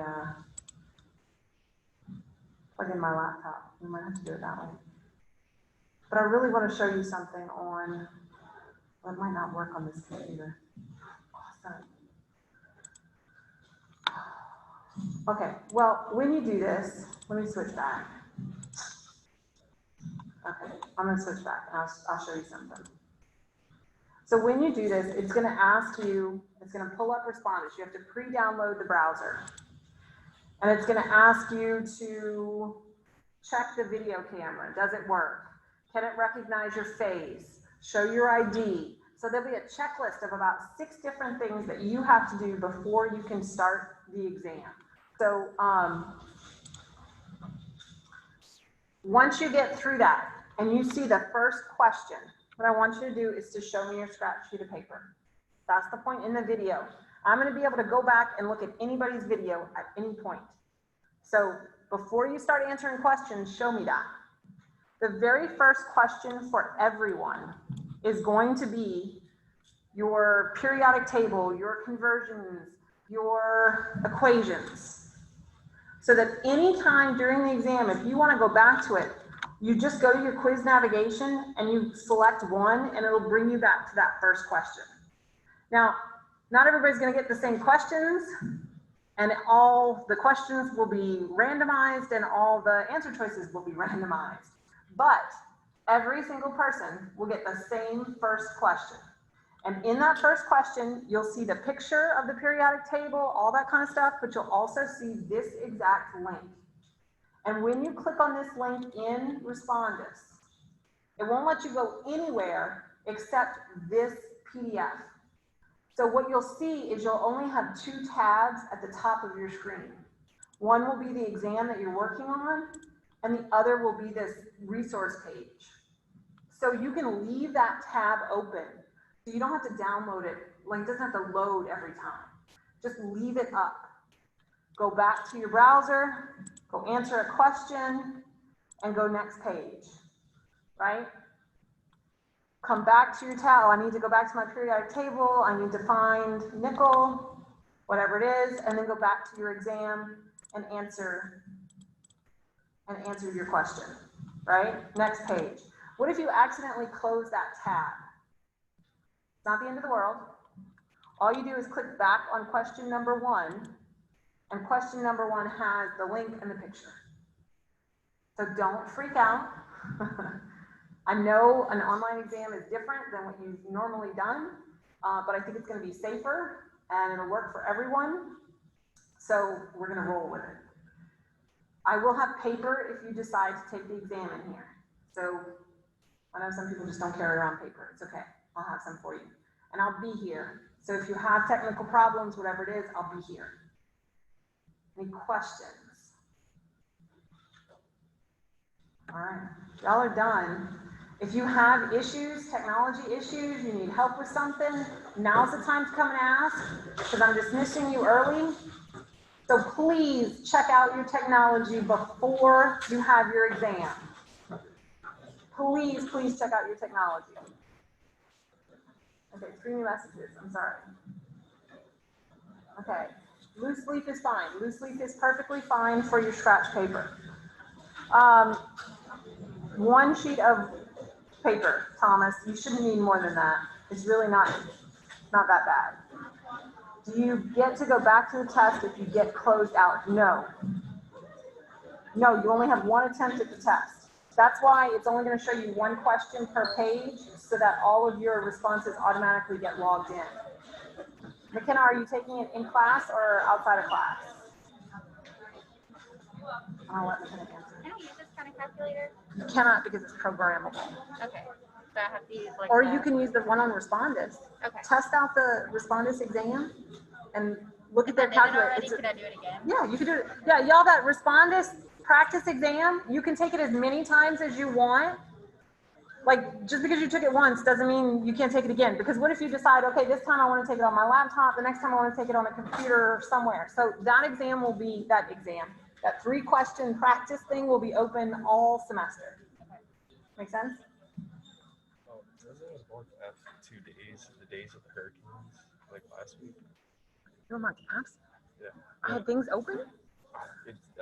Speaker 1: laptop. We might have to do it that way. But I really want to show you something on, well, it might not work on this computer. Awesome. Okay, well, when you do this, let me switch back. Okay, I'm going to switch back and I'll show you something. So when you do this, it's going to ask you, it's going to pull up respondus. You have to pre-download the browser. And it's going to ask you to check the video camera. Does it work? Can it recognize your face? Show your ID. So there'll be a checklist of about 6 different things that you have to do before you can start the exam. So once you get through that and you see the first question, what I want you to do is to show me your scratch sheet of paper. That's the point in the video. I'm going to be able to go back and look at anybody's video at any point. So before you start answering questions, show me that. The very first question for everyone is going to be your periodic table, your conversions, your equations. So that anytime during the exam, if you want to go back to it, you just go to your quiz navigation and you select one and it'll bring you back to that first question. Now, not everybody's going to get the same questions, and all the questions will be randomized and all the answer choices will be randomized. But every single person will get the same first question. And in that first question, you'll see the picture of the periodic table, all that kind of stuff, but you'll also see this exact link. And when you click on this link in Respondus, it won't let you go anywhere except this PDF. So what you'll see is you'll only have 2 tabs at the top of your screen. One will be the exam that you're working on, and the other will be this resource page. So you can leave that tab open. So you don't have to download it, like it doesn't have to load every time. Just leave it up. Go back to your browser, go answer a question, and go next page, right? Come back to your tab. Oh, I need to go back to my periodic table. I need to find nickel, whatever it is, and then go back to your exam and answer your question, right? Next page. What if you accidentally close that tab? It's not the end of the world. All you do is click back on question number 1, and question number 1 has the link and the picture. So don't freak out. I know an online exam is different than what you've normally done, but I think it's going to be safer and it'll work for everyone. So we're going to roll with it. I will have paper if you decide to take the exam in here. So I know some people just don't carry around paper. It's okay. I'll have some for you. And I'll be here. So if you have technical problems, whatever it is, I'll be here. Any questions? All right. Y'all are done. If you have issues, technology issues, you need help with something, now's the time to come and ask, because I'm dismissing you early. So please check out your technology before you have your exam. Please, please check out your technology. Okay, 3 new messages, I'm sorry. Okay, loose leaf is fine. Loose leaf is perfectly fine for your scratch paper. 1 sheet of paper, Thomas, you shouldn't need more than that. It's really not that bad. Do you get to go back to the test if you get closed out? No. No, you only have 1 attempt at the test. That's why it's only going to show you 1 question per page so that all of your responses automatically get logged in. McKenna, are you taking it in class or outside of class? I'll let McKenna answer.
Speaker 3: Can I use this kind of calculator?
Speaker 1: You cannot because it's programmable.
Speaker 3: Okay. So I have to use like
Speaker 1: Or you can use the one on Respondus.
Speaker 3: Okay.
Speaker 1: Test out the Respondus exam and look at
Speaker 3: If
Speaker 1: their
Speaker 3: I did it
Speaker 1: calculator.
Speaker 3: already, could I do it again?
Speaker 1: Yeah, you can do it. Yeah, y'all, that Respondus practice exam, you can take it as many times as you want. Like, just because you took it once doesn't mean you can't take it again. Because what if you decide, okay, this time I want to take it on my laptop, the next time I want to take it on a computer somewhere. So that exam will be, that 3-question practice thing will be open all semester. Make sense?
Speaker 4: Oh, doesn't it work after 2 days, the days of the hurricanes, like last week?
Speaker 1: You're my apps?
Speaker 4: Yeah.
Speaker 1: I had things open?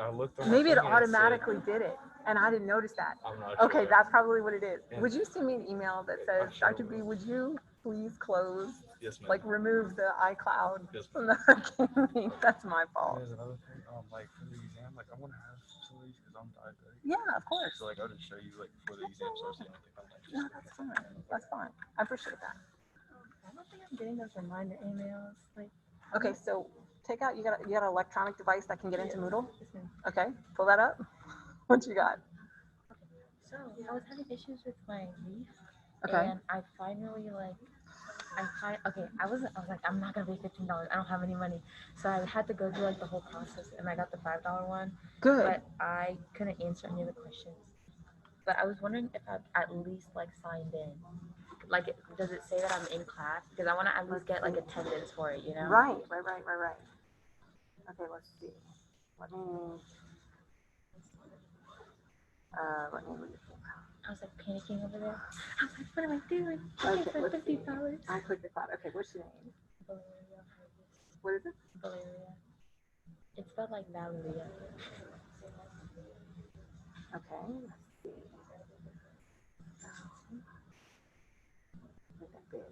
Speaker 4: I looked on
Speaker 1: Maybe
Speaker 4: my
Speaker 1: it
Speaker 4: thing and
Speaker 1: automatically did it, and I didn't notice that.
Speaker 4: I'm not
Speaker 1: Okay,
Speaker 4: sure.
Speaker 1: that's probably what it is.
Speaker 4: Yeah.
Speaker 1: Would you send me an email that says,
Speaker 4: sure
Speaker 1: Dr. B,
Speaker 4: will.
Speaker 1: would you please close,
Speaker 4: Yes, ma'am.
Speaker 1: like remove the iCloud
Speaker 4: Yes,
Speaker 1: from the hurricane link? That's my fault.
Speaker 4: There's another thing, like for the exam, like I want to have some of these because I'm diabetic.
Speaker 1: Yeah, of course.
Speaker 4: So like I'll just show you like before the exam starts. The only thing I'm
Speaker 1: No,
Speaker 4: interested
Speaker 1: that's fine. That's fine. I appreciate that.
Speaker 3: I don't think I'm getting those reminder emails. Like,
Speaker 1: Okay, so take out, you got an electronic device that can get into Moodle?
Speaker 3: this one.
Speaker 1: Okay, pull that up. What you got?
Speaker 3: So I was having issues with my leaf,
Speaker 1: Okay.
Speaker 3: and I finally I was like, I'm not gonna pay $15. I don't have any money, so I had to go through like the whole process, and I got the $5 one.
Speaker 1: Good.
Speaker 3: But I couldn't answer any of the questions. But I was wondering if I at least like signed in. Like, does it say that I'm in class? Because I want to at least get like attendance for it, you know?
Speaker 1: Right. Okay, let's see. Let me look at
Speaker 3: I was like panicking over there. I was like, what am I doing?
Speaker 1: Okay,
Speaker 3: Okay, for
Speaker 1: let's see.
Speaker 3: $50.
Speaker 1: I clicked the cloud. Okay, what's your name?
Speaker 3: Valeria.
Speaker 1: What is it?
Speaker 3: Valeria. It's spelled like Valeria.
Speaker 1: Okay, let's see. Make that big.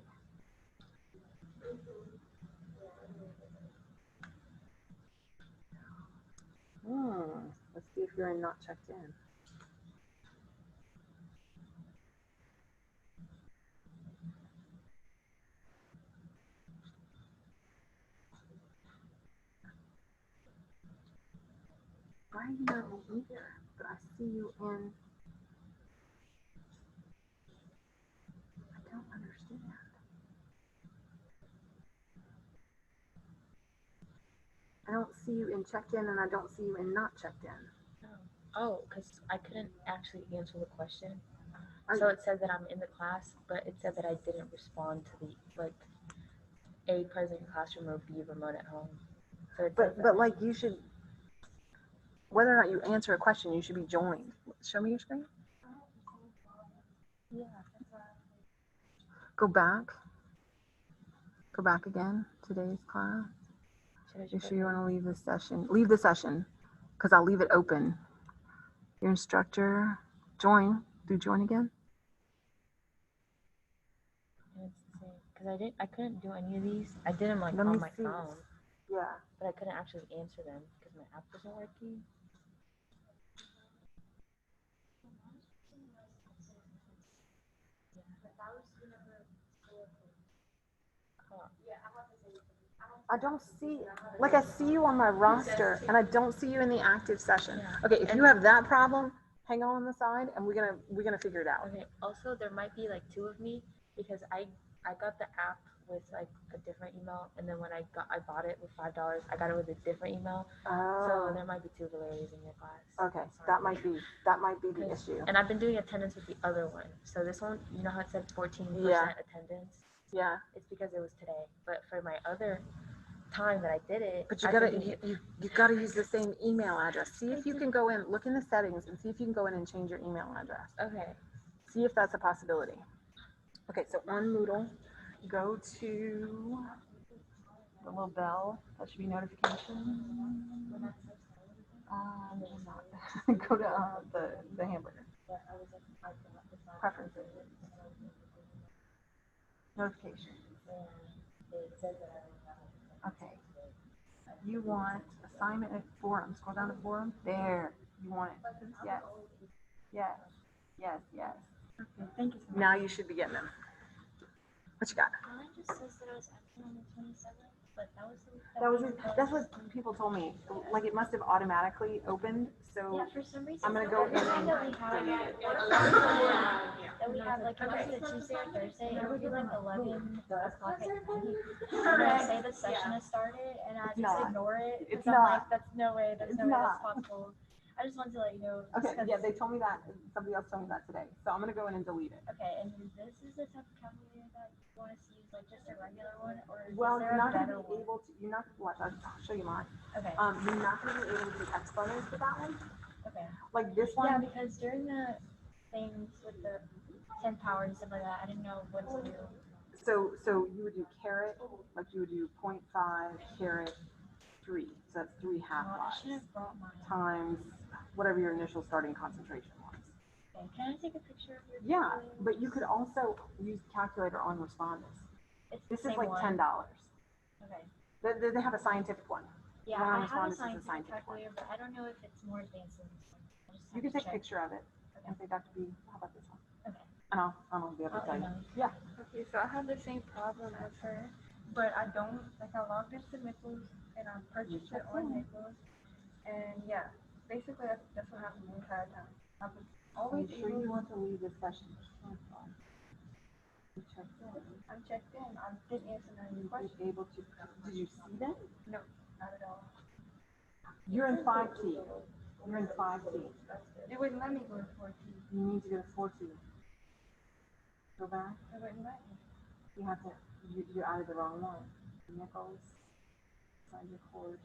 Speaker 1: Let's see if you're in not checked in. Why are you not in here? But I see you in. I don't understand. I don't see you in checked in, and I don't see you in not checked in.
Speaker 3: Oh, because I couldn't actually answer the question.
Speaker 1: Are
Speaker 3: So
Speaker 1: you-
Speaker 3: it said that I'm in the class, but it said that I didn't respond to the like A, present in classroom, or B, remote at home. So it says
Speaker 1: But like you should, whether or not you answer a question, you should be joined. Show me your screen.
Speaker 3: yeah.
Speaker 1: Go back. Go back again. Today's class.
Speaker 3: Should I
Speaker 1: You
Speaker 3: just
Speaker 1: sure you want to leave this session? Leave the session, because I'll leave it open. Your instructor, join. Do join again.
Speaker 3: It's the same because I couldn't do any of these. I did them like
Speaker 1: Let me
Speaker 3: on my
Speaker 1: see.
Speaker 3: phone,
Speaker 1: Yeah.
Speaker 3: but I couldn't actually answer them because my app wasn't working.
Speaker 1: I don't see, like I see you on my roster, and I don't see you in the active session.
Speaker 3: Yeah.
Speaker 1: Okay, if you have that problem, hang on the side, and we're gonna figure it out.
Speaker 3: Okay. Also, there might be like two of me because I got the app with like a different email, and then when I bought it with $5, I got it with a different email. So
Speaker 1: Oh,
Speaker 3: there might be two Valerias in your class.
Speaker 1: okay,
Speaker 3: Sorry.
Speaker 1: that might be the issue.
Speaker 3: And I've been doing attendance with the other one. So this one, you know how it said 14%
Speaker 1: Yeah.
Speaker 3: attendance?
Speaker 1: Yeah,
Speaker 3: It's because it was today. But for my other time that I did it,
Speaker 1: but you
Speaker 3: I've
Speaker 1: gotta
Speaker 3: been doing
Speaker 1: you gotta use the same email address. See if you can go in, look in the settings, and see if you can go in and change your email address.
Speaker 3: Okay.
Speaker 1: See if that's a possibility. Okay, so on Moodle, go to the little bell. That should be notification. Not. Go to the hamburger. Preferences. Notifications. Okay. You want assignment at forum. Scroll down to forum. There. You want it. Yes. Yes. Yes. Yes. Okay. Thank you so much. Now you should be getting them. What you got?
Speaker 5: Mine just says that I was active on the 27th, but
Speaker 1: That's what people told me. Like it must have automatically opened. So
Speaker 5: yeah, for some reason.
Speaker 1: I'm gonna go in
Speaker 5: every
Speaker 1: and
Speaker 5: time
Speaker 1: delete it.
Speaker 5: that we have like either the Tuesday or Thursday, it would be like 11 o'clock at night. And I say the session has started, and I
Speaker 1: It's
Speaker 5: just
Speaker 1: not.
Speaker 5: ignore it
Speaker 1: It's
Speaker 5: because I'm
Speaker 1: not.
Speaker 5: like, that's no way that's possible. I just wanted to let you know. just
Speaker 1: Okay,
Speaker 5: 'cause-
Speaker 1: yeah, they told me that. Somebody else told me that today. So I'm gonna go in and delete it.
Speaker 5: Okay, and this is the type of calculator that you want us to use, like just a regular one, or is
Speaker 1: Well,
Speaker 5: there
Speaker 1: you're
Speaker 5: a
Speaker 1: not gonna
Speaker 5: better
Speaker 1: be
Speaker 5: one?
Speaker 1: able to. You're not. Watch. I'll show you mine.
Speaker 5: Okay.
Speaker 1: You're not gonna be able to do exponents with that one.
Speaker 5: Okay.
Speaker 1: Like this
Speaker 5: Yeah,
Speaker 1: one.
Speaker 5: because during the things with the 10 power and stuff like that, I didn't know what to do.
Speaker 1: So you would do caret, like you would do 0.5 caret 3. So that's 3 half
Speaker 5: I should
Speaker 1: lives
Speaker 5: have brought mine.
Speaker 1: times whatever your initial starting concentration was.
Speaker 5: Okay, can I take a picture of your
Speaker 1: Yeah,
Speaker 5: calculator?
Speaker 1: but you could also use calculator on respondus.
Speaker 5: It's the
Speaker 1: This is
Speaker 5: same
Speaker 1: like
Speaker 5: one.
Speaker 1: $10.
Speaker 5: Okay.
Speaker 1: They have a scientific one.
Speaker 5: Yeah,
Speaker 1: One on
Speaker 5: I have
Speaker 1: respondus
Speaker 5: a
Speaker 1: is a
Speaker 5: scientific
Speaker 1: scientific one.
Speaker 5: calculator, but I don't know if it's more advanced than this one. I just
Speaker 1: You
Speaker 5: have
Speaker 1: can
Speaker 5: to
Speaker 1: take a
Speaker 5: check.
Speaker 1: picture of it
Speaker 5: Okay.
Speaker 1: and say, Dr. B, how about this one?
Speaker 5: Okay.
Speaker 1: And I'll be able to
Speaker 5: I'll
Speaker 1: tell you.
Speaker 5: email you.
Speaker 1: Yeah.
Speaker 6: Okay, so I have the same problem as her, but I don't, like I logged into Nichols and I purchased it on Nichols, and yeah, basically that's what happened the entire time. I was
Speaker 1: Are
Speaker 6: always
Speaker 1: you sure you
Speaker 6: able,
Speaker 1: want to leave this session? You checked in.
Speaker 6: I'm checked in, I didn't answer none of
Speaker 1: You
Speaker 6: your
Speaker 1: were
Speaker 6: questions,
Speaker 1: able to, did you see them?
Speaker 6: not at all.
Speaker 1: You're in 5T. You're in 5T.
Speaker 6: It wouldn't let me go to 14,
Speaker 1: You need to go to 4T. Go back.
Speaker 6: it wouldn't let me.
Speaker 1: You have to, you added the wrong one. Nichols, find your course.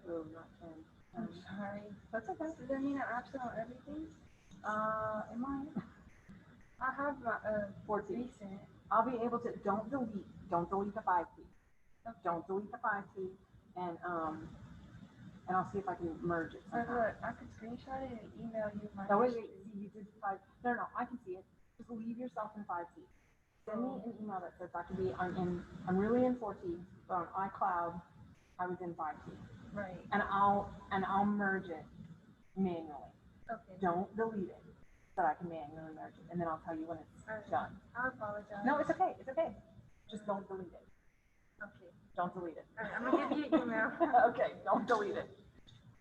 Speaker 1: Oh, not Chem.
Speaker 6: I'm sorry.
Speaker 1: That's okay.
Speaker 6: Does that mean I'm absent on everything?
Speaker 1: Am I?
Speaker 6: I have my,
Speaker 1: 4T.
Speaker 6: recent,
Speaker 1: I'll be able to, don't delete the 5T. Don't delete the 5T, and I'll see if I can merge it
Speaker 6: or
Speaker 1: somehow.
Speaker 6: look, I could screenshot it and email you my
Speaker 1: No, wait,
Speaker 6: history.
Speaker 1: see, you did 5, no, I can see it. Just leave yourself in 5T. Send me an email that says, Dr. B, I'm really in 4T, but on iCloud, I was in 5T.
Speaker 6: Right,
Speaker 1: And I'll merge it manually.
Speaker 6: okay.
Speaker 1: Don't delete it, so I can manually merge it, and then I'll tell you when it's
Speaker 6: Alright.
Speaker 1: done.
Speaker 6: I apologize.
Speaker 1: No, it's okay, Just don't delete it.
Speaker 6: Okay.
Speaker 1: Don't delete it.
Speaker 6: All right, I'm gonna give you an email.
Speaker 1: Okay, don't delete it.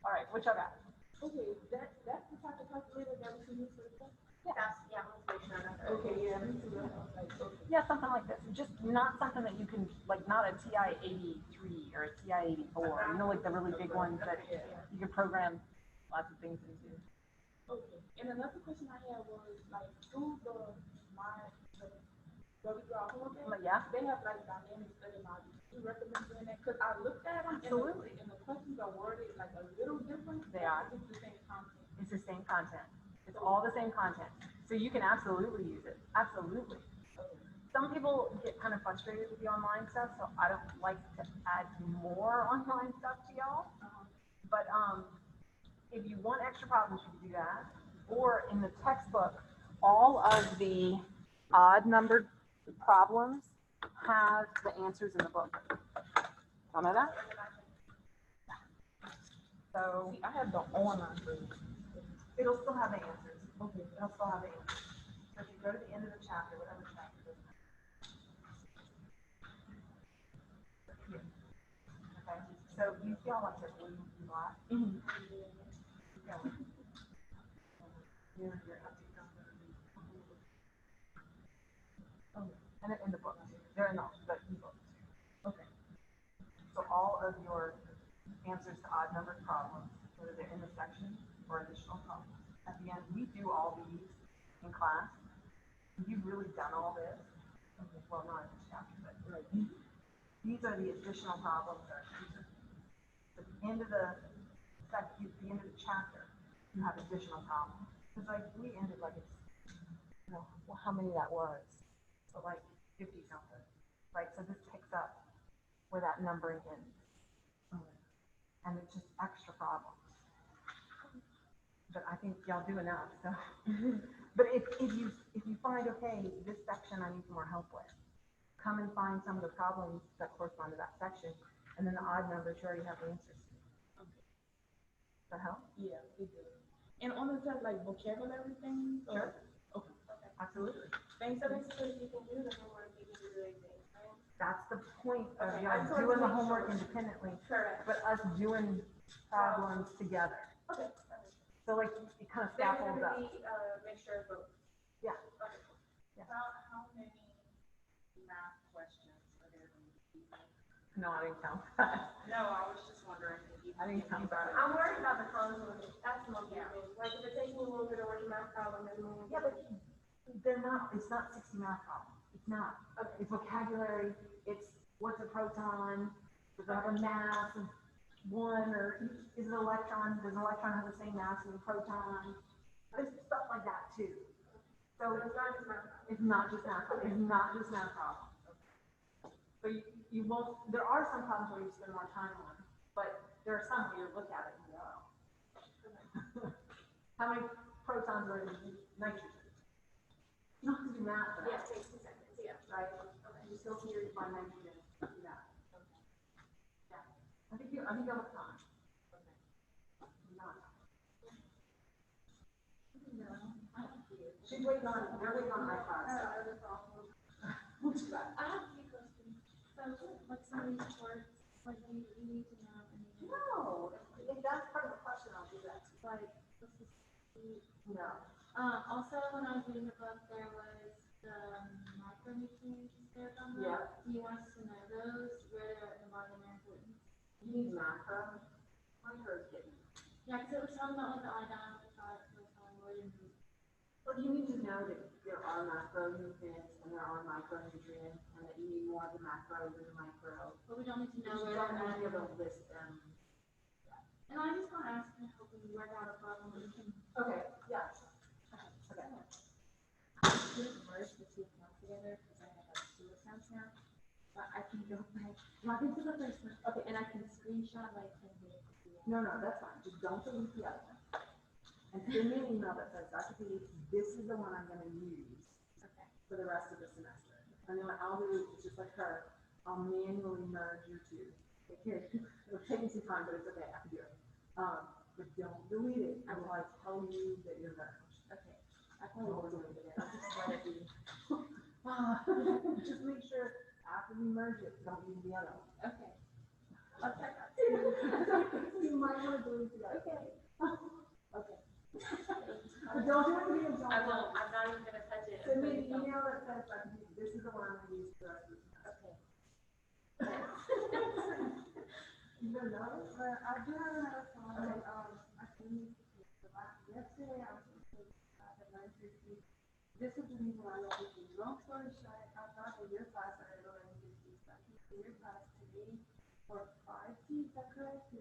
Speaker 1: All right, what y'all got?
Speaker 2: Okay, that's the type of calculator that we can use for the test?
Speaker 6: That's, yeah, I'm gonna make sure that's.
Speaker 2: Okay, yeah, me too. Like, okay.
Speaker 1: Yeah, something like this. Just not something that you can, like, not a TI 83 or a TI 84. You know, like the really big ones that you can program lots of things into.
Speaker 2: Okay, and another question I had was, like, through where we draw homework at,
Speaker 1: But yeah,
Speaker 2: they have like dynamic study modules. Do you recommend doing that? Cause I looked at them.
Speaker 1: Absolutely.
Speaker 2: And the questions are worded like a little different.
Speaker 1: They are.
Speaker 2: It's the same content.
Speaker 1: it's the same content. It's all the same content. So you can absolutely use it. Absolutely. Some people get kind of frustrated with the online stuff, so I don't like to add more online stuff to y'all. But if you want extra problems, you can do that. Or in the textbook, all of the odd numbered problems have the answers in the book. Y'all know that? So
Speaker 2: See, I have the online version.
Speaker 1: it'll still have the answers. Okay. It'll still have the answers. So if you go to the end of the chapter, whatever chapter it is. Here. Okay. So you see all like this blue and black?
Speaker 2: Mhm.
Speaker 1: Keep going. Here, here, up to here. Oh, and they're in the book. They're in the e-book. Okay. So all of your answers to odd numbered problems, whether they're in the section or additional problems. At the end, we do all these in class. You've really done all this. Okay. Well, not in this chapter, but these are the additional problems that are at the end of the chapter, you have additional problems. Because like we ended like it's, you know, well, how many that was, but like 50 something, right? So this picks up where that numbering ends. And it's just extra problems. But I think y'all do enough, so. But if you find, okay, this section I need some more help with, come and find some of the problems that correspond to that section, and then the odd numbers you already have the answers to. Does that help?
Speaker 2: Yeah, it does. And on the test, like vocabulary things?
Speaker 1: Sure.
Speaker 2: Okay.
Speaker 1: Absolutely.
Speaker 2: Things that basically you can do the homework, you can do the exam, right?
Speaker 1: That's the point of
Speaker 2: Okay,
Speaker 1: y'all
Speaker 2: I just wanted
Speaker 1: doing
Speaker 2: to
Speaker 1: the
Speaker 2: make
Speaker 1: homework
Speaker 2: sure.
Speaker 1: independently,
Speaker 2: Correct.
Speaker 1: but us doing problems together.
Speaker 2: Okay.
Speaker 1: So like it kind of
Speaker 2: Then it's
Speaker 1: scaffolds
Speaker 2: gonna
Speaker 1: up.
Speaker 2: be, make sure it's both.
Speaker 1: Yeah.
Speaker 2: Okay.
Speaker 1: Yeah.
Speaker 2: How many math questions are there going to be?
Speaker 1: No, I didn't count that.
Speaker 2: No, I was just wondering if you.
Speaker 1: I didn't count that.
Speaker 6: I'm worried about the content. That's the most important. Like if it takes me a little bit to work a math problem, then
Speaker 1: Yeah, but they're not, it's not 60 math problems. It's not. It's vocabulary, it's what's a proton, does it have a mass of 1, or is it an electron? Does an electron have the same mass as a proton? There's stuff like that too. So it's not just math. It's not just math. It's not just math problems. So you won't, there are some problems where you spend more time on, but there are some where you look at it and go, oh. How many protons are in nitrogen? You don't have to do math for that.
Speaker 6: Yeah, it takes 2 seconds, yeah.
Speaker 1: Right? Okay. You still see your define nitrogen. Do that. Okay. Yeah. I think you'll have time. Okay. Not. She's waiting on, they're waiting on my class. What you got?
Speaker 5: I have a few questions. So, like some of these words, like you need to know, and you
Speaker 1: No, if that's part of the question, I'll do that.
Speaker 5: like, let's just see.
Speaker 1: No.
Speaker 5: Also, when I was reading the book, there was the micronutrients there on the.
Speaker 1: Yeah.
Speaker 5: Do you want us to know those, where they're and why they're important?
Speaker 1: You need macro. Micro is getting.
Speaker 5: Yeah, because it was talking about like the iodine, the thyroid, and
Speaker 1: Well, you need to know that there are macronutrients and there are micronutrients, and that you need more of the macro than the micro.
Speaker 5: but we don't need to
Speaker 1: You
Speaker 5: know where
Speaker 1: don't
Speaker 5: they're
Speaker 1: need to be
Speaker 5: at.
Speaker 1: able to list them.
Speaker 5: And I just want to ask and help you work out a problem that we can
Speaker 1: Okay, yeah. Okay.
Speaker 3: Just merge the two accounts together because I have like 2 accounts now. But I can go back, log into the first one. Okay, and I can screenshot like 10 minutes.
Speaker 1: No, that's fine. Just don't delete the other one. And send me an email that says, Dr. P, this is the one I'm gonna use for the rest of the semester. And then what I'll do is just like her, I'll manually merge your two. Here, it'll take me some time, but it's okay, I can do it. But don't delete it until I tell you that you're merged.
Speaker 3: Okay, I probably won't delete it. I'll just let it be.
Speaker 1: Just make sure, After we merge it, don't use the other one.
Speaker 2: Okay.
Speaker 1: Okay. You might want to delete the other.
Speaker 2: Okay.
Speaker 1: Okay. But don't do it again,
Speaker 2: I won't, I'm not even gonna touch it.
Speaker 1: Send me an email that says, like, this is the one I'm gonna use for the rest of the semester.
Speaker 2: Okay.
Speaker 1: You better know it.
Speaker 6: I do have another phone.
Speaker 1: Okay.
Speaker 6: I think yesterday I was supposed to at 9:50. This is the reason why I love this. Long story short, I thought in your class I had 11:50. So I came to your class today for 5T. Is that correct? I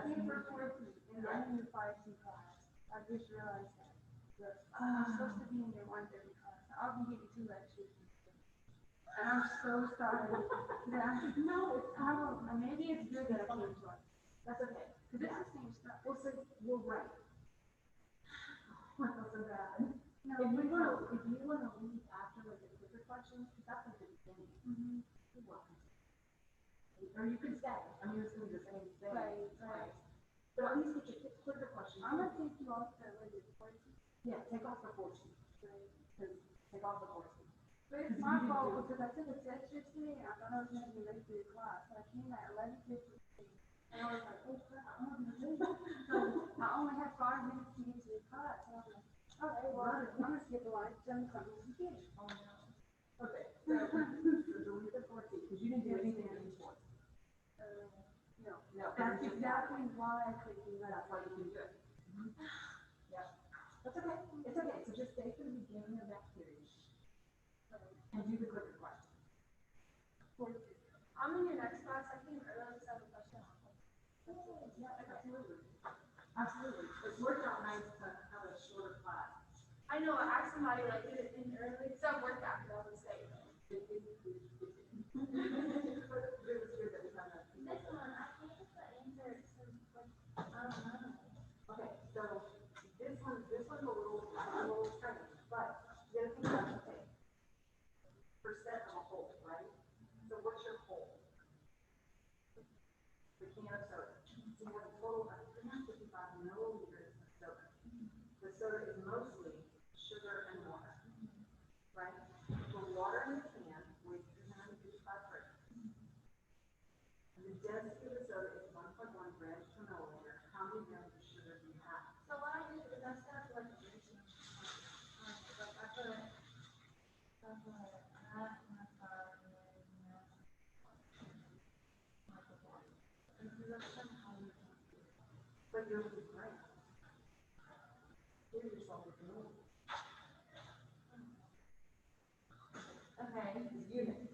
Speaker 6: came for 4T and I'm in the 5T class. I just realized that. I'm supposed to be in your 1:30 class. I'll be getting 2 lectures. And I'm so sorry. No, it's maybe it's good that I came twice.
Speaker 1: That's okay.
Speaker 6: Because it's the same stuff.
Speaker 1: We'll say, we're right. I feel so bad.
Speaker 6: No,
Speaker 1: If you wanna leave after like the quicker questions, because that's like the beginning. You're welcome. Or you could stay. I mean, it's gonna be the same thing.
Speaker 6: Right.
Speaker 1: But at least get your quicker questions.
Speaker 6: I'm gonna take you off the 40.
Speaker 1: Yeah, take off the 14. Because take off the 14.
Speaker 6: But it's my fault because I took a test yesterday and I thought I was gonna be late for your class. So I came at 11:50 and I was like, oh crap, I'm gonna be late. So I only had 5 minutes to get to your class. And I was like, okay, well, I'm gonna skip the line. Then come to the Oh no.
Speaker 1: Okay, so delete the 14, because you didn't do anything in 14. No.
Speaker 6: That's exactly why I couldn't do that.
Speaker 1: That's why you can do it. Yeah. That's okay. It's okay. So just stay for the beginning of that period. And do the quicker question.
Speaker 6: I'm in your next class. I came early to have a question.
Speaker 1: Yeah, absolutely. Absolutely. It's worked out nice to have a shorter class.
Speaker 6: I know. I asked somebody like, did it in early? It's not worked out. I was saying.
Speaker 1: It was good that we found out.
Speaker 5: This one, I can't get the answer. It says, like, I don't know.
Speaker 1: Okay, so this one's a little strange, but you gotta think about, okay, percent of a whole, right? So what's your whole? The can of soda. So you have a total of 355 milliliters of soda. The soda is mostly sugar and water, right? The water in the can weighs 355 grams. And the density of the soda is 1.1 grams per milliliter. How many grams of sugar do you have?
Speaker 5: So what I did is I set up like a routine. Like I put half my car and then and so that's kind of how we do it.
Speaker 1: But you're losing grams. Give yourself a milliliter. Okay, it's units.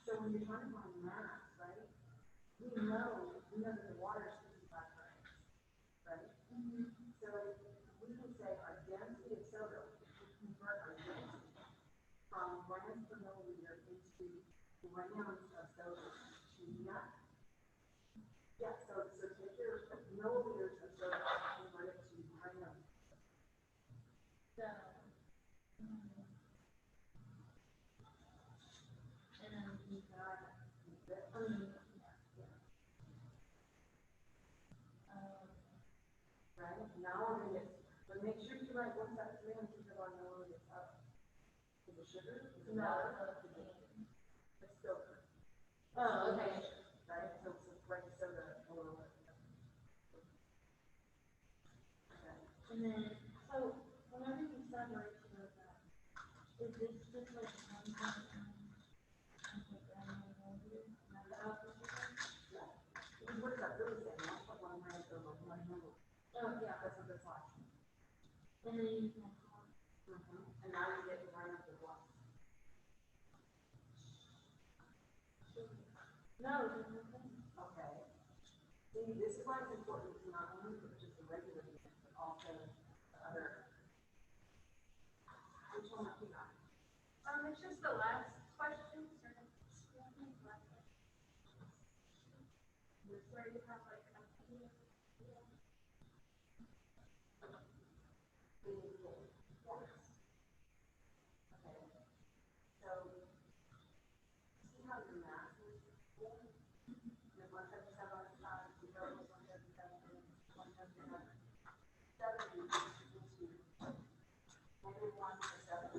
Speaker 1: So when you're trying to find mass, right? We know that the water is 55 grams, right? So we can say our density of soda, we convert our density from grams per milliliter into grams of soda to mass. Yeah, so take your milliliters of soda and convert it to grams.
Speaker 5: So, and then you got,
Speaker 1: Right? Now we're gonna get, but make sure you write what's that 300 milliliters of. Is it sugar?
Speaker 5: no,
Speaker 1: It's still.
Speaker 5: Oh, okay.
Speaker 1: Right? So it's like soda a little bit. Okay.
Speaker 5: And then, so whenever you separate those out, is this just like 1.9
Speaker 1: Yeah. Because what does that really say? 1.1 grams over 1 milliliter.
Speaker 5: Oh, yeah.
Speaker 1: That's what this like.
Speaker 5: And then you can
Speaker 1: And now you get grams of what?
Speaker 5: no, there's nothing.
Speaker 1: Okay. See, this is why it's important to not only put just the regular units, but also the other. Which one have you got?
Speaker 6: It's just the last question. Where you have like a
Speaker 1: Okay. So, see how your math is full? There's 177 on the side, 0 is 177, 177. 70 is into -1 to 7.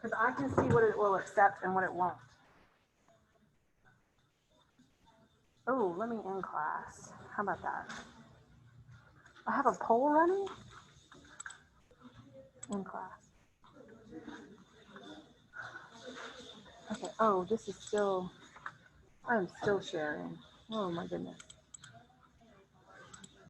Speaker 1: Because I can see what it will accept and what it won't. Oh, let me end class. How about that? I have a poll running in class. Okay. Oh, this is still, I'm still sharing. Oh my goodness.